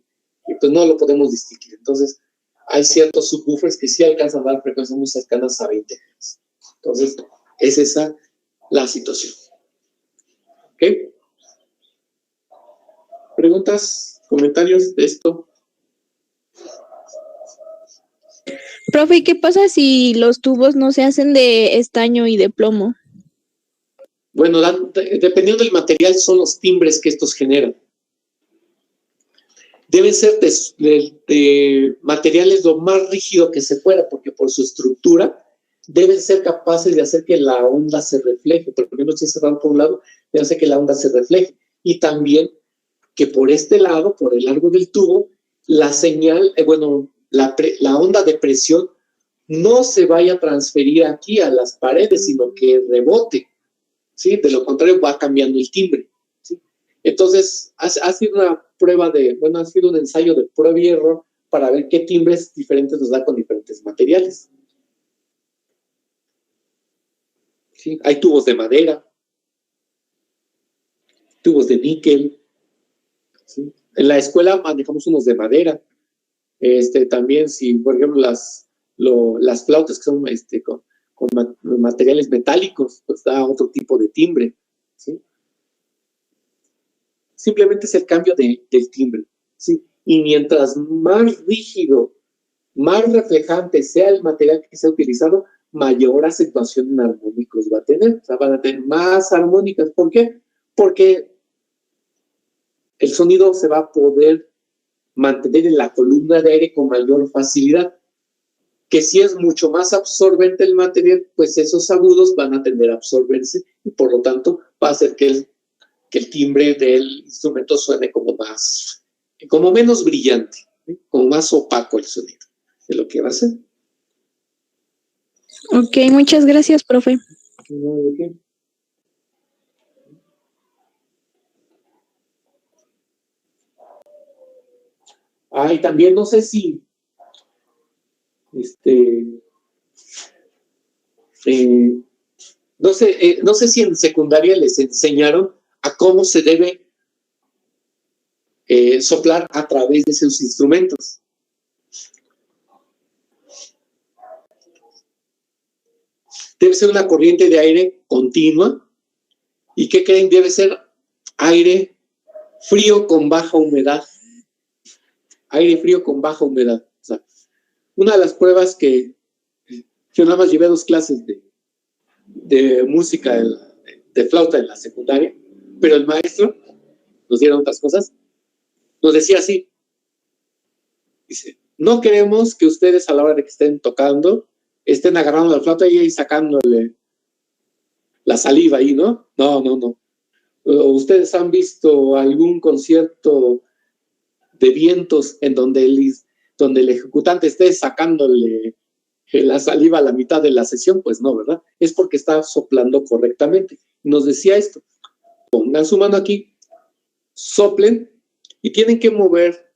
Speaker 1: pues no lo podemos distinguir. Entonces, hay ciertos subwoofers que sí alcanzan a dar frecuencias muy cercanas a 20 Hz. Entonces, es esa la situación. ¿Ok? ¿Preguntas, comentarios de esto?
Speaker 5: Profe, ¿y qué pasa si los tubos no se hacen de estaño y de plomo?
Speaker 1: Bueno, dependiendo del material son los timbres que estos generan. Deben ser de materiales lo más rígido que se pueda, porque por su estructura deben ser capaces de hacer que la onda se refleje. Por ejemplo, si es cerrado por un lado, deben hacer que la onda se refleje. Y también que por este lado, por el largo del tubo, la señal, la onda de presión no se vaya a transferir aquí a las paredes, sino que rebote, ¿sí? De lo contrario, va cambiando el timbre, ¿sí? Entonces, ha sido una prueba ha sido un ensayo de prueba y error para ver qué timbres diferentes nos da con diferentes materiales. ¿Sí? Hay tubos de madera, tubos de níquel, ¿sí? En la escuela manejamos unos de madera. También, si por ejemplo las flautas que son con materiales metálicos, pues da otro tipo de timbre, ¿sí? Simplemente es el cambio del timbre, ¿sí? Y mientras más rígido, más reflejante sea el material que sea utilizado, mayor acentuación en armónicos va a tener. O sea, van a tener más armónicas. ¿Por qué? Porque el sonido se va a poder mantener en la columna de aire con mayor facilidad. Que si es mucho más absorbente el material, pues esos agudos van a tender a absorberse y por lo tanto va a hacer que el timbre del instrumento suene como menos brillante, ¿sí? Como más opaco el sonido de lo que va a ser.
Speaker 5: Ok, muchas gracias, profe.
Speaker 1: Okay. Y también no sé si no sé si en secundaria les enseñaron a cómo se debe soplar a través de esos instrumentos. Debe ser una corriente de aire continua. ¿Y qué creen? Debe ser aire frío con baja humedad. Aire frío con baja humedad. O sea, una de las pruebas que yo nada más llevé 2 clases de música, de flauta en la secundaria, pero el maestro nos dieron otras cosas. Nos decía así, dice, no queremos que ustedes a la hora de que estén tocando, estén agarrando la flauta y sacándole la saliva ahí, ¿no? No. ¿Ustedes han visto algún concierto de vientos en donde el ejecutante esté sacándole la saliva a la mitad de la sesión? Pues no, ¿verdad? Es porque está soplando correctamente. Nos decía esto, pongan su mano aquí, soplen y tienen que mover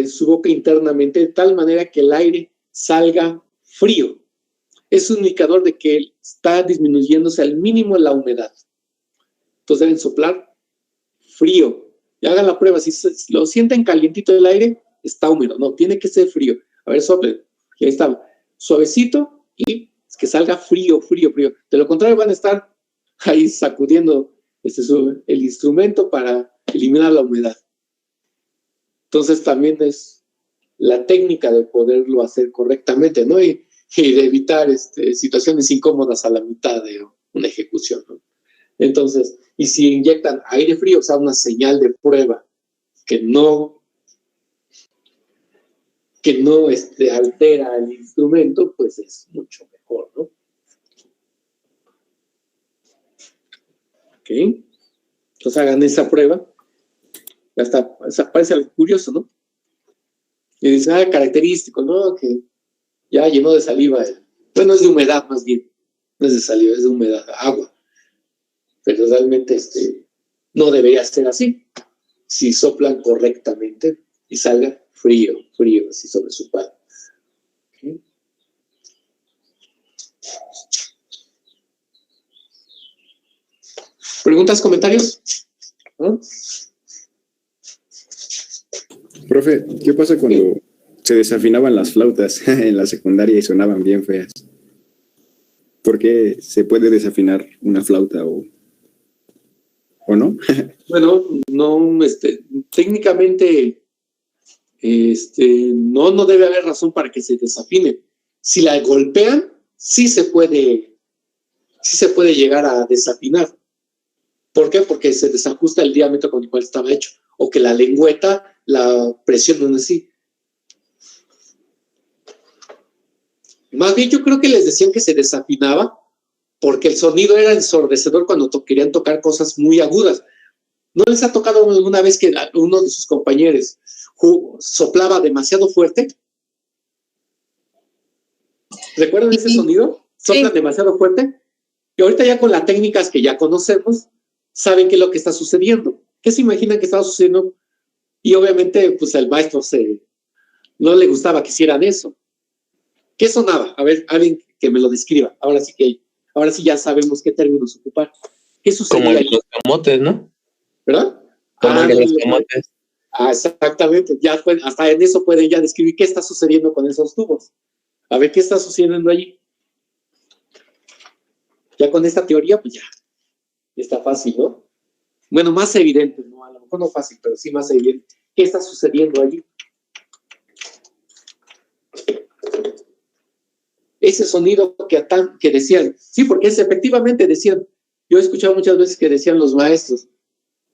Speaker 1: su boca internamente de tal manera que el aire salga frío. Es un indicador de que está disminuyéndose al mínimo la humedad. Entonces deben soplar frío. Y hagan la prueba. Si lo sienten calientito el aire, está húmedo. No, tiene que ser frío. A ver, soplen. Y ahí está. Suavecito y que salga frío. De lo contrario, van a estar ahí sacudiendo el instrumento para eliminar la humedad. Entonces también es la técnica de poderlo hacer correctamente, ¿no? Y de evitar situaciones incómodas a la mitad de una ejecución, ¿no? Entonces, y si inyectan aire frío, o sea, una señal de prueba que no altera el instrumento, pues es mucho mejor, ¿no? Ok. Entonces hagan esa prueba. Hasta parece algo curioso, ¿no? Y dicen, característico, ¿no? Que ya llenó de saliva. Bueno, es de humedad más bien. No es de saliva, es de humedad, agua. Pero realmente no debería ser así. Si soplan correctamente y salga frío, así sobre su palo. ¿Okay? ¿Preguntas, comentarios? ¿No?
Speaker 4: Profe, ¿qué pasa cuando se desafinaban las flautas en la secundaria y sonaban bien feas? ¿Por qué se puede desafinar una flauta o no?
Speaker 1: Bueno, no, técnicamente, no debe haber razón para que se desafine. Si la golpean, sí se puede llegar a desafinar. ¿Por qué? Porque se desajusta el diámetro con el cual estaba hecho, o que la lengüeta, la presión no es así. Más bien yo creo que les decían que se desafinaba porque el sonido era ensordecedor cuando querían tocar cosas muy agudas. ¿No les ha tocado alguna vez que uno de sus compañeros soplaba demasiado fuerte? ¿Recuerdan ese sonido? Soplan demasiado fuerte. Y ahorita ya con las técnicas que ya conocemos, saben qué es lo que está sucediendo. ¿Qué se imaginan que estaba sucediendo? Y obviamente, pues el maestro no le gustaba que hicieran eso. ¿Qué sonaba? A ver, alguien que me lo describa. Ahora sí ya sabemos qué términos ocupar. ¿Qué sucedía
Speaker 3: Como
Speaker 1: ahí?
Speaker 3: los camotes, ¿no?
Speaker 1: ¿Verdad?
Speaker 3: Como los camotes.
Speaker 1: Exactamente. Hasta en eso pueden ya describir qué está sucediendo con esos tubos. A ver qué está sucediendo allí. Ya con esta teoría, pues ya está fácil, ¿no? Bueno, más evidente, ¿no? A lo mejor no fácil, pero sí más evidente. ¿Qué está sucediendo allí? Ese sonido que decían, sí, porque efectivamente decían, yo he escuchado muchas veces que decían los maestros,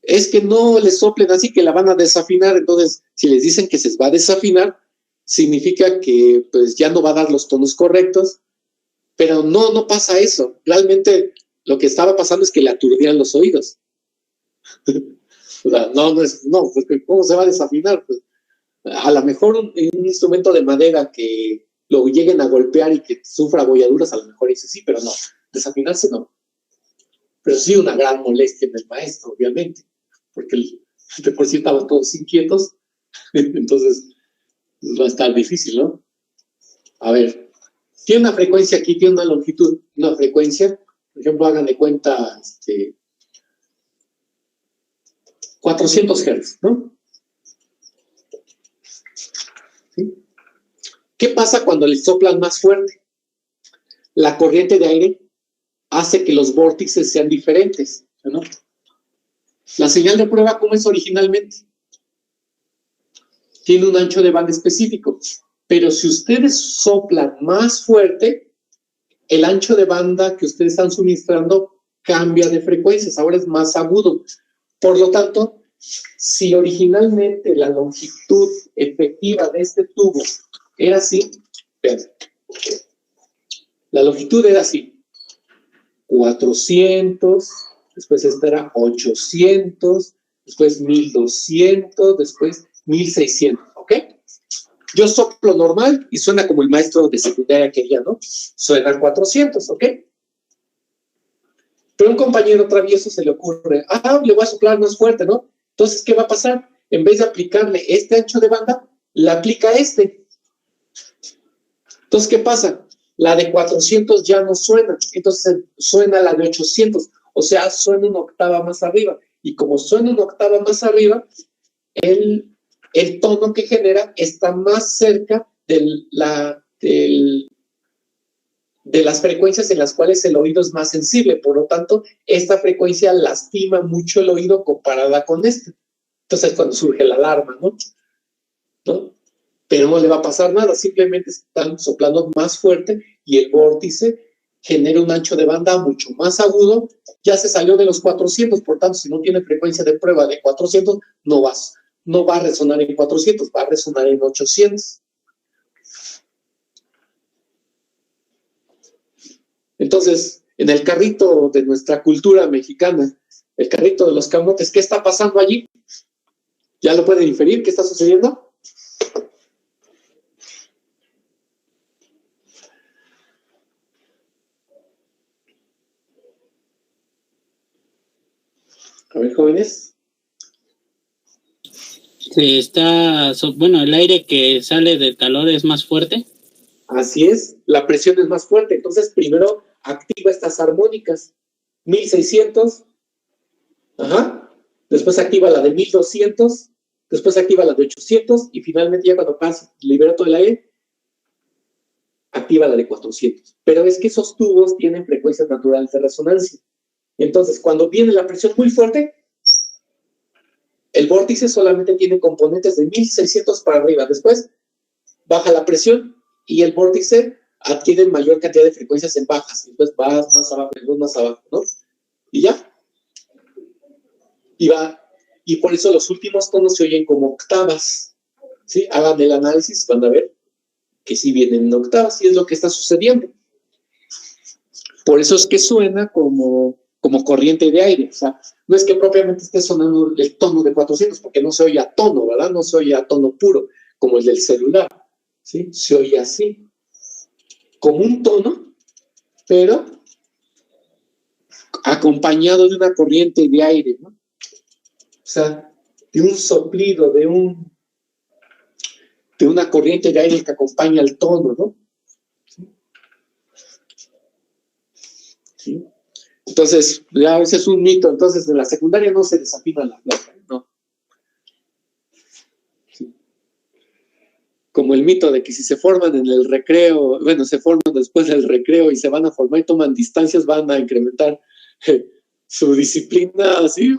Speaker 1: es que no les soplen así que la van a desafinar. Entonces, si les dicen que se va a desafinar, significa que pues ya no va a dar los tonos correctos, pero no pasa eso. Realmente lo que estaba pasando es que le aturdían los oídos. O sea, pues, ¿cómo se va a desafinar? Pues, a lo mejor un instrumento de madera que lo lleguen a golpear y que sufra abolladuras, a lo mejor dice sí, pero no, desafinarse no. Pero sí una gran molestia en el maestro, obviamente, porque de por sí estaban todos inquietos, entonces va a estar difícil, ¿no? A ver, tiene una frecuencia aquí, tiene una longitud, una frecuencia, por ejemplo, hagan de cuenta 400 Hz, ¿no? ¿Sí? ¿Qué pasa cuando le soplan más fuerte? La corriente de aire hace que los vórtices sean diferentes, ¿no? La señal de prueba, ¿cómo es originalmente? Tiene un ancho de banda específico, pero si ustedes soplan más fuerte, el ancho de banda que ustedes están suministrando cambia de frecuencias, ahora es más agudo. Por lo tanto, si originalmente la longitud efectiva de este tubo era así, vean, la longitud era así, 400, después esta era 800, después 1200, después 1600, ¿ok? Yo soplo normal y suena como el maestro de secundaria quería, ¿no? Suena 400, ¿ok? Pero a un compañero travieso se le ocurre, le voy a soplar más fuerte, ¿no? Entonces, ¿qué va a pasar? En vez de aplicarle este ancho de banda, le aplica este. Entonces, ¿qué pasa? La de 400 ya no suena, entonces suena la de 800, o sea, suena una octava más arriba. Y como suena una octava más arriba, el tono que genera está más cerca de las frecuencias en las cuales el oído es más sensible. Por lo tanto, esta frecuencia lastima mucho el oído comparada con esta. Entonces es cuando surge la alarma, ¿no? Pero no le va a pasar nada, simplemente están soplando más fuerte y el vórtice genera un ancho de banda mucho más agudo. Ya se salió de los 400, por tanto, si no tiene frecuencia de prueba de 400, no va a resonar en 400, va a resonar en 800. Entonces, en el carrito de nuestra cultura mexicana, el carrito de los camotes, ¿qué está pasando allí? ¿Ya lo pueden inferir? ¿Qué está sucediendo? A ver, jóvenes.
Speaker 2: El aire que sale del calor es más fuerte.
Speaker 1: Así es, la presión es más fuerte. Entonces, primero activa estas armónicas. 1600. Después activa la de 1200. Después activa la de 800. Y finalmente, ya cuando pasa, libera todo el aire, activa la de 400. Pero es que esos tubos tienen frecuencias naturales de resonancia. Entonces, cuando viene la presión muy fuerte, el vórtice solamente tiene componentes de 1600 para arriba. Después, baja la presión y el vórtice adquieren mayor cantidad de frecuencias en bajas, después vas más abajo, después más abajo, ¿no? Y ya. Y por eso los últimos tonos se oyen como octavas, ¿sí? Hagan el análisis, van a ver que sí vienen en octavas, y es lo que está sucediendo. Por eso es que suena como corriente de aire, o sea, no es que propiamente esté sonando el tono de 400, porque no se oye a tono, ¿verdad? No se oye a tono puro, como el del celular, ¿sí? Se oye así, como un tono, pero acompañado de una corriente de aire, ¿no? O sea, de un soplido, de una corriente de aire que acompaña el tono, ¿no? ¿Sí? Entonces, ya ese es un mito. Entonces, en la secundaria no se desafina la flauta, ¿no? ¿Sí? Como el mito de que si se forman en el recreo, bueno, se forman después del recreo y se van a formar y toman distancias, van a incrementar su disciplina, así,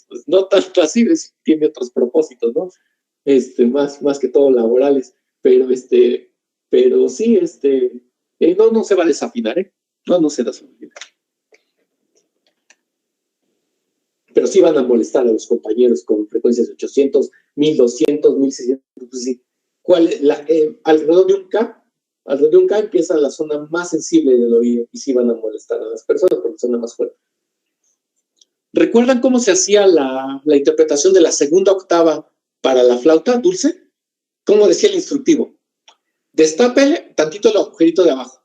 Speaker 1: pues no tanto así, tiene otros propósitos, ¿no? Más que todo laborales, pero sí, no se va a desafinar, ¿eh? No se desafina. Pero sí van a molestar a los compañeros con frecuencias de 800, 1200, 1600, pues sí. Alrededor de un K empieza la zona más sensible del oído y sí van a molestar a las personas porque suena más fuerte. ¿Recuerdan cómo se hacía la interpretación de la segunda octava para la flauta dulce? ¿Cómo decía el instructivo? Destápele tantito el agujerito de abajo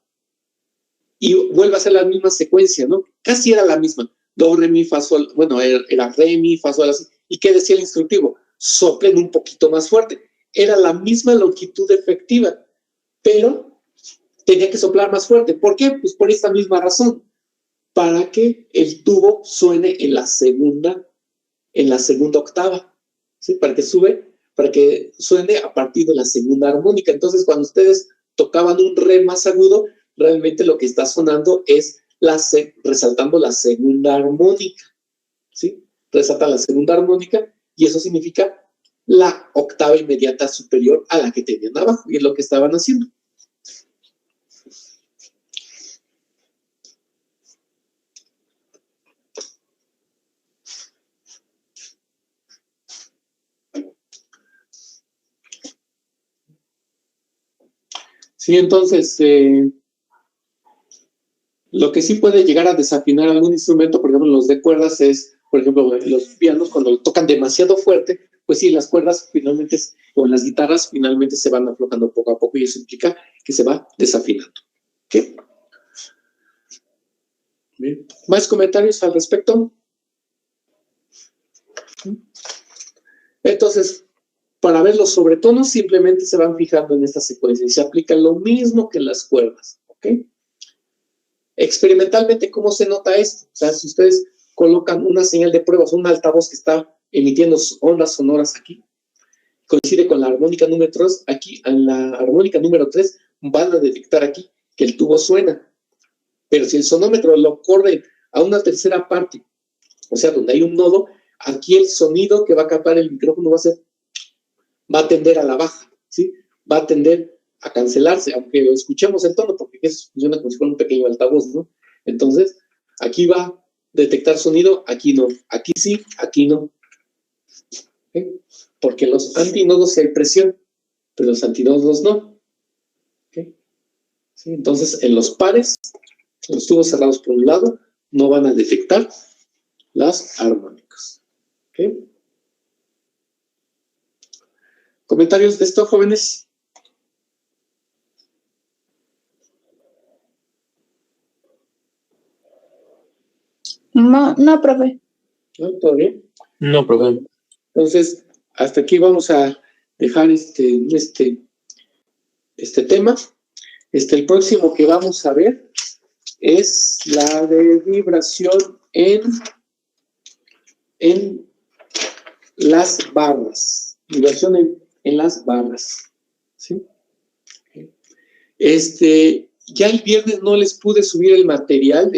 Speaker 1: y vuelve a hacer la misma secuencia, ¿no? Casi era la misma. Do, re, mi, fa, sol. Bueno, era re, mi, fa, sol, así. ¿Y qué decía el instructivo? Soplen un poquito más fuerte. Era la misma longitud efectiva, pero tenía que soplar más fuerte. ¿Por qué? Pues por esta misma razón. Para que el tubo suene en la segunda octava, ¿sí? Para que suene a partir de la segunda armónica. Entonces, cuando ustedes tocaban un re más agudo, realmente lo que está sonando es resaltando la segunda armónica, ¿sí? Resalta la segunda armónica y eso significa la octava inmediata superior a la que tenían abajo, y es lo que estaban haciendo. Sí, entonces, lo que sí puede llegar a desafinar algún instrumento, por ejemplo, los de cuerdas es, por ejemplo, los pianos, cuando lo tocan demasiado fuerte, pues sí, las cuerdas finalmente, o las guitarras finalmente se van aflojando poco a poco y eso implica que se va desafinando. ¿Okay? Bien. ¿Más comentarios al respecto? Entonces, para ver los sobretonos, simplemente se van fijando en esta secuencia y se aplica lo mismo que en las cuerdas. ¿Ok? Experimentalmente, ¿cómo se nota esto? O sea, si ustedes colocan una señal de prueba, un altavoz que está emitiendo ondas sonoras aquí, coincide con la armónica número 3, aquí en la armónica número 3 van a detectar aquí que el tubo suena. Pero si el sonómetro lo corre a una tercera parte, o sea, donde hay un nodo, aquí el sonido que va a captar el micrófono va a tender a la baja, ¿sí? Va a tender a cancelarse, aunque escuchemos el tono, porque eso funciona como si fuera un pequeño altavoz, ¿no? Entonces, aquí va a detectar sonido, aquí no. Aquí sí, aquí no. ¿Okay? Porque los antinodos sí hay presión, pero los antinodos no. ¿Okay? ¿Sí? Entonces, en los pares, los tubos cerrados por un lado, no van a detectar las armónicas. ¿Okay? ¿Comentarios de esto, jóvenes?
Speaker 5: No, profe.
Speaker 1: ¿No? ¿Todo bien?
Speaker 3: No, profe.
Speaker 1: Entonces, hasta aquí vamos a dejar este tema. El próximo que vamos a ver es la de vibración en las barras. Vibración en las barras. ¿Sí? Ya el viernes no les pude subir el material,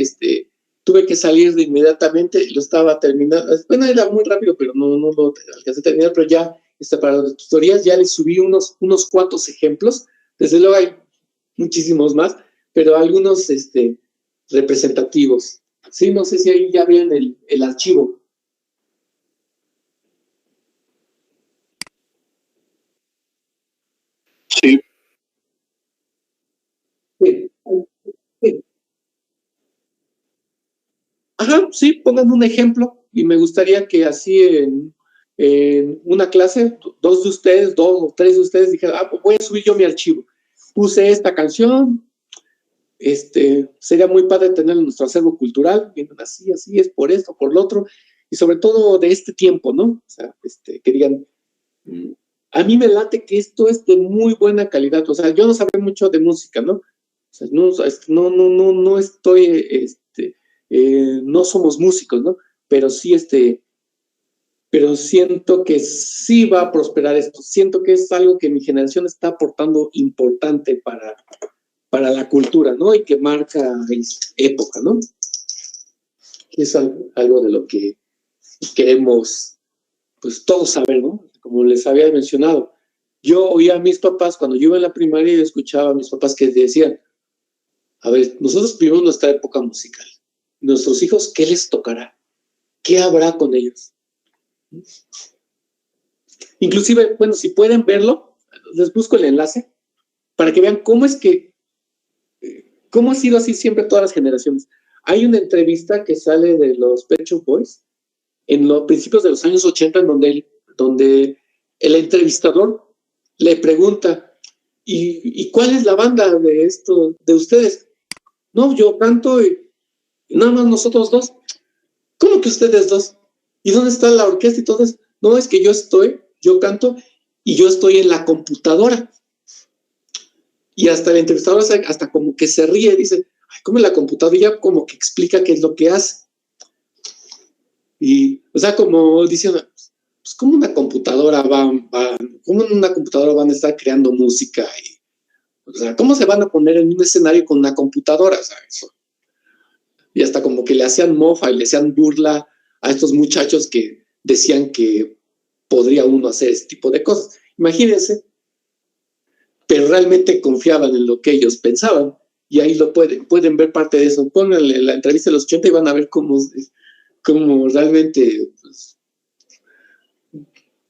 Speaker 1: tuve que salir de inmediatamente, lo estaba terminando, bueno, era muy rápido, pero no lo alcancé a terminar, pero ya para las tutorías ya les subí unos cuantos ejemplos. Desde luego hay muchísimos más, pero algunos representativos. Sí, no sé si ahí ya ven el archivo.
Speaker 8: Sí.
Speaker 1: Sí. Sí. Ajá, sí, pongan un ejemplo y me gustaría que así en una clase, dos o tres de ustedes dijeran, pues voy a subir yo mi archivo. Puse esta canción, sería muy padre tener nuestro acervo cultural, viendo así, es por esto, por lo otro, y sobre todo de este tiempo, ¿no? O sea, que digan, a mí me late que esto es de muy buena calidad, o sea, yo no sabré mucho de música, ¿no? O sea, no estoy, no somos músicos, ¿no? Pero sí, pero siento que sí va a prosperar esto, siento que es algo que mi generación está aportando importante para la cultura, ¿no? Y que marca época, ¿no? Es algo de lo que queremos, pues, todos saber, ¿no? Como les había mencionado, yo oía a mis papás, cuando yo iba en la primaria, y escuchaba a mis papás que decían, a ver, nosotros vivimos nuestra época musical, nuestros hijos, ¿qué les tocará? ¿Qué habrá con ellos? Inclusive, bueno, si pueden verlo, les busco el enlace para que vean cómo ha sido así siempre todas las generaciones. Hay una entrevista que sale de los Pet Shop Boys en los principios de los años 80 en donde el entrevistador le pregunta, ¿y cuál es la banda de ustedes? No, yo canto y nada más nosotros dos. ¿Cómo que ustedes dos? ¿Y dónde está la orquesta y todo eso? No, es que yo canto y yo estoy en la computadora. Y hasta el entrevistador hasta como que se ríe, dice, ay, ¿cómo en la computadora? Y ya como que explica qué es lo que hace. Y, o sea, como diciendo, pues, ¿cómo una computadora cómo en una computadora van a estar creando música? O sea, ¿cómo se van a poner en un escenario con una computadora? O sea, eso. Y hasta como que le hacían mofa y le hacían burla a estos muchachos que decían que podría uno hacer ese tipo de cosas. Imagínense, pero realmente confiaban en lo que ellos pensaban. Y ahí lo pueden ver parte de eso. Pónganle la entrevista de los 80 y van a ver cómo realmente,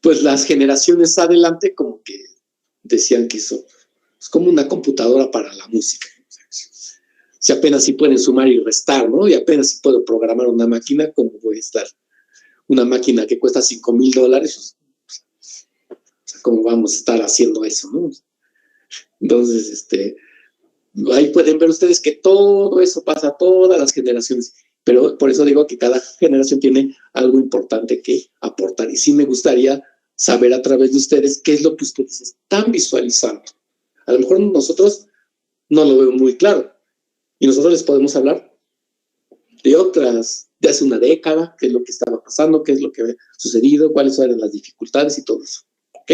Speaker 1: pues las generaciones adelante como que decían que eso es como una computadora para la música. Si apenas si pueden sumar y restar, ¿no? Y apenas si puedo programar una máquina, ¿cómo voy a estar? Una máquina que cuesta $5,000, o sea, ¿cómo vamos a estar haciendo eso, no? Entonces, ahí pueden ver ustedes que todo eso pasa a todas las generaciones, pero por eso digo que cada generación tiene algo importante que aportar, y sí me gustaría saber a través de ustedes qué es lo que ustedes están visualizando. A lo mejor nosotros no lo vemos muy claro, y nosotros les podemos hablar de hace una década, qué es lo que estaba pasando, qué es lo que había sucedido, cuáles eran las dificultades y todo eso. ¿Ok?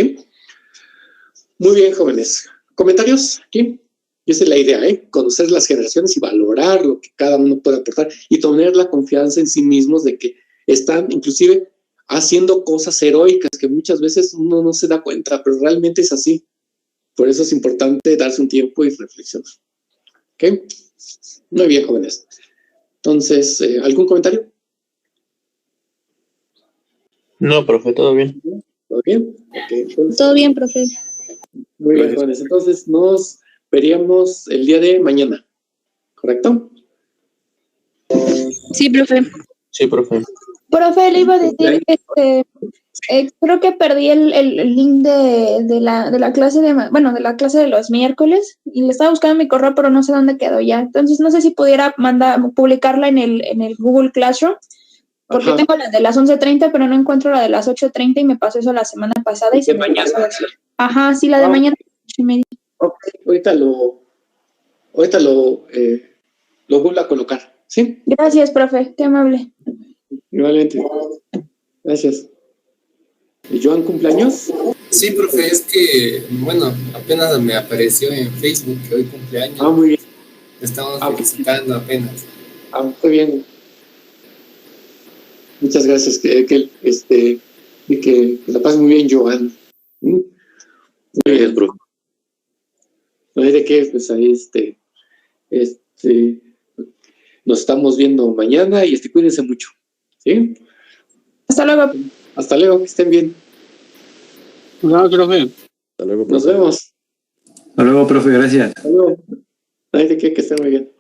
Speaker 1: Muy bien, jóvenes. ¿Comentarios aquí? Y esa es la idea, conocer las generaciones y valorar lo que cada uno puede aportar y tener la confianza en sí mismos de que están inclusive haciendo cosas heroicas que muchas veces uno no se da cuenta, pero realmente es así. Por eso es importante darse un tiempo y reflexionar. ¿Ok? Muy bien, jóvenes. Entonces, ¿algún comentario?
Speaker 3: No, profe, todo bien.
Speaker 1: ¿Todo bien? Okay, entonces,
Speaker 5: Todo bien, profe.
Speaker 1: muy bien, jóvenes. Entonces, nos veríamos el día de mañana. ¿Correcto?
Speaker 5: Sí, profe.
Speaker 3: Sí, profe.
Speaker 5: Profe, le iba a decir, creo que perdí el link de la clase de la clase de los miércoles y le estaba buscando en mi correo, pero no sé dónde quedó ya. Entonces no sé si pudiera publicarla en el Google Classroom, porque tengo la de las 11:30, pero no encuentro la de las 8:30 y me pasó eso la semana pasada y se me pasó a decir. Ajá, sí, la de mañana.
Speaker 1: Ok, ahorita lo vuelvo a colocar, ¿sí?
Speaker 5: Gracias, profe, qué amable.
Speaker 1: Igualmente. Gracias. ¿Y Joan cumpleaños?
Speaker 6: Sí, profe, es que, bueno, apenas me apareció en Facebook que hoy cumpleaños.
Speaker 1: Ah, muy bien.
Speaker 6: Estamos felicitando apenas.
Speaker 1: Muy bien. Muchas gracias. Que la pases muy bien, Joan. Muy bien.
Speaker 7: Gracias, profe.
Speaker 1: No hay de qué, pues ahí nos estamos viendo mañana y cuídense mucho. ¿Sí?
Speaker 5: Hasta luego.
Speaker 1: Hasta luego, que estén bien.
Speaker 2: No, profe.
Speaker 4: Hasta luego,
Speaker 1: Nos
Speaker 4: profe.
Speaker 1: vemos.
Speaker 8: Hasta luego, profe, gracias.
Speaker 1: Hasta luego. No hay de qué, que estén muy bien.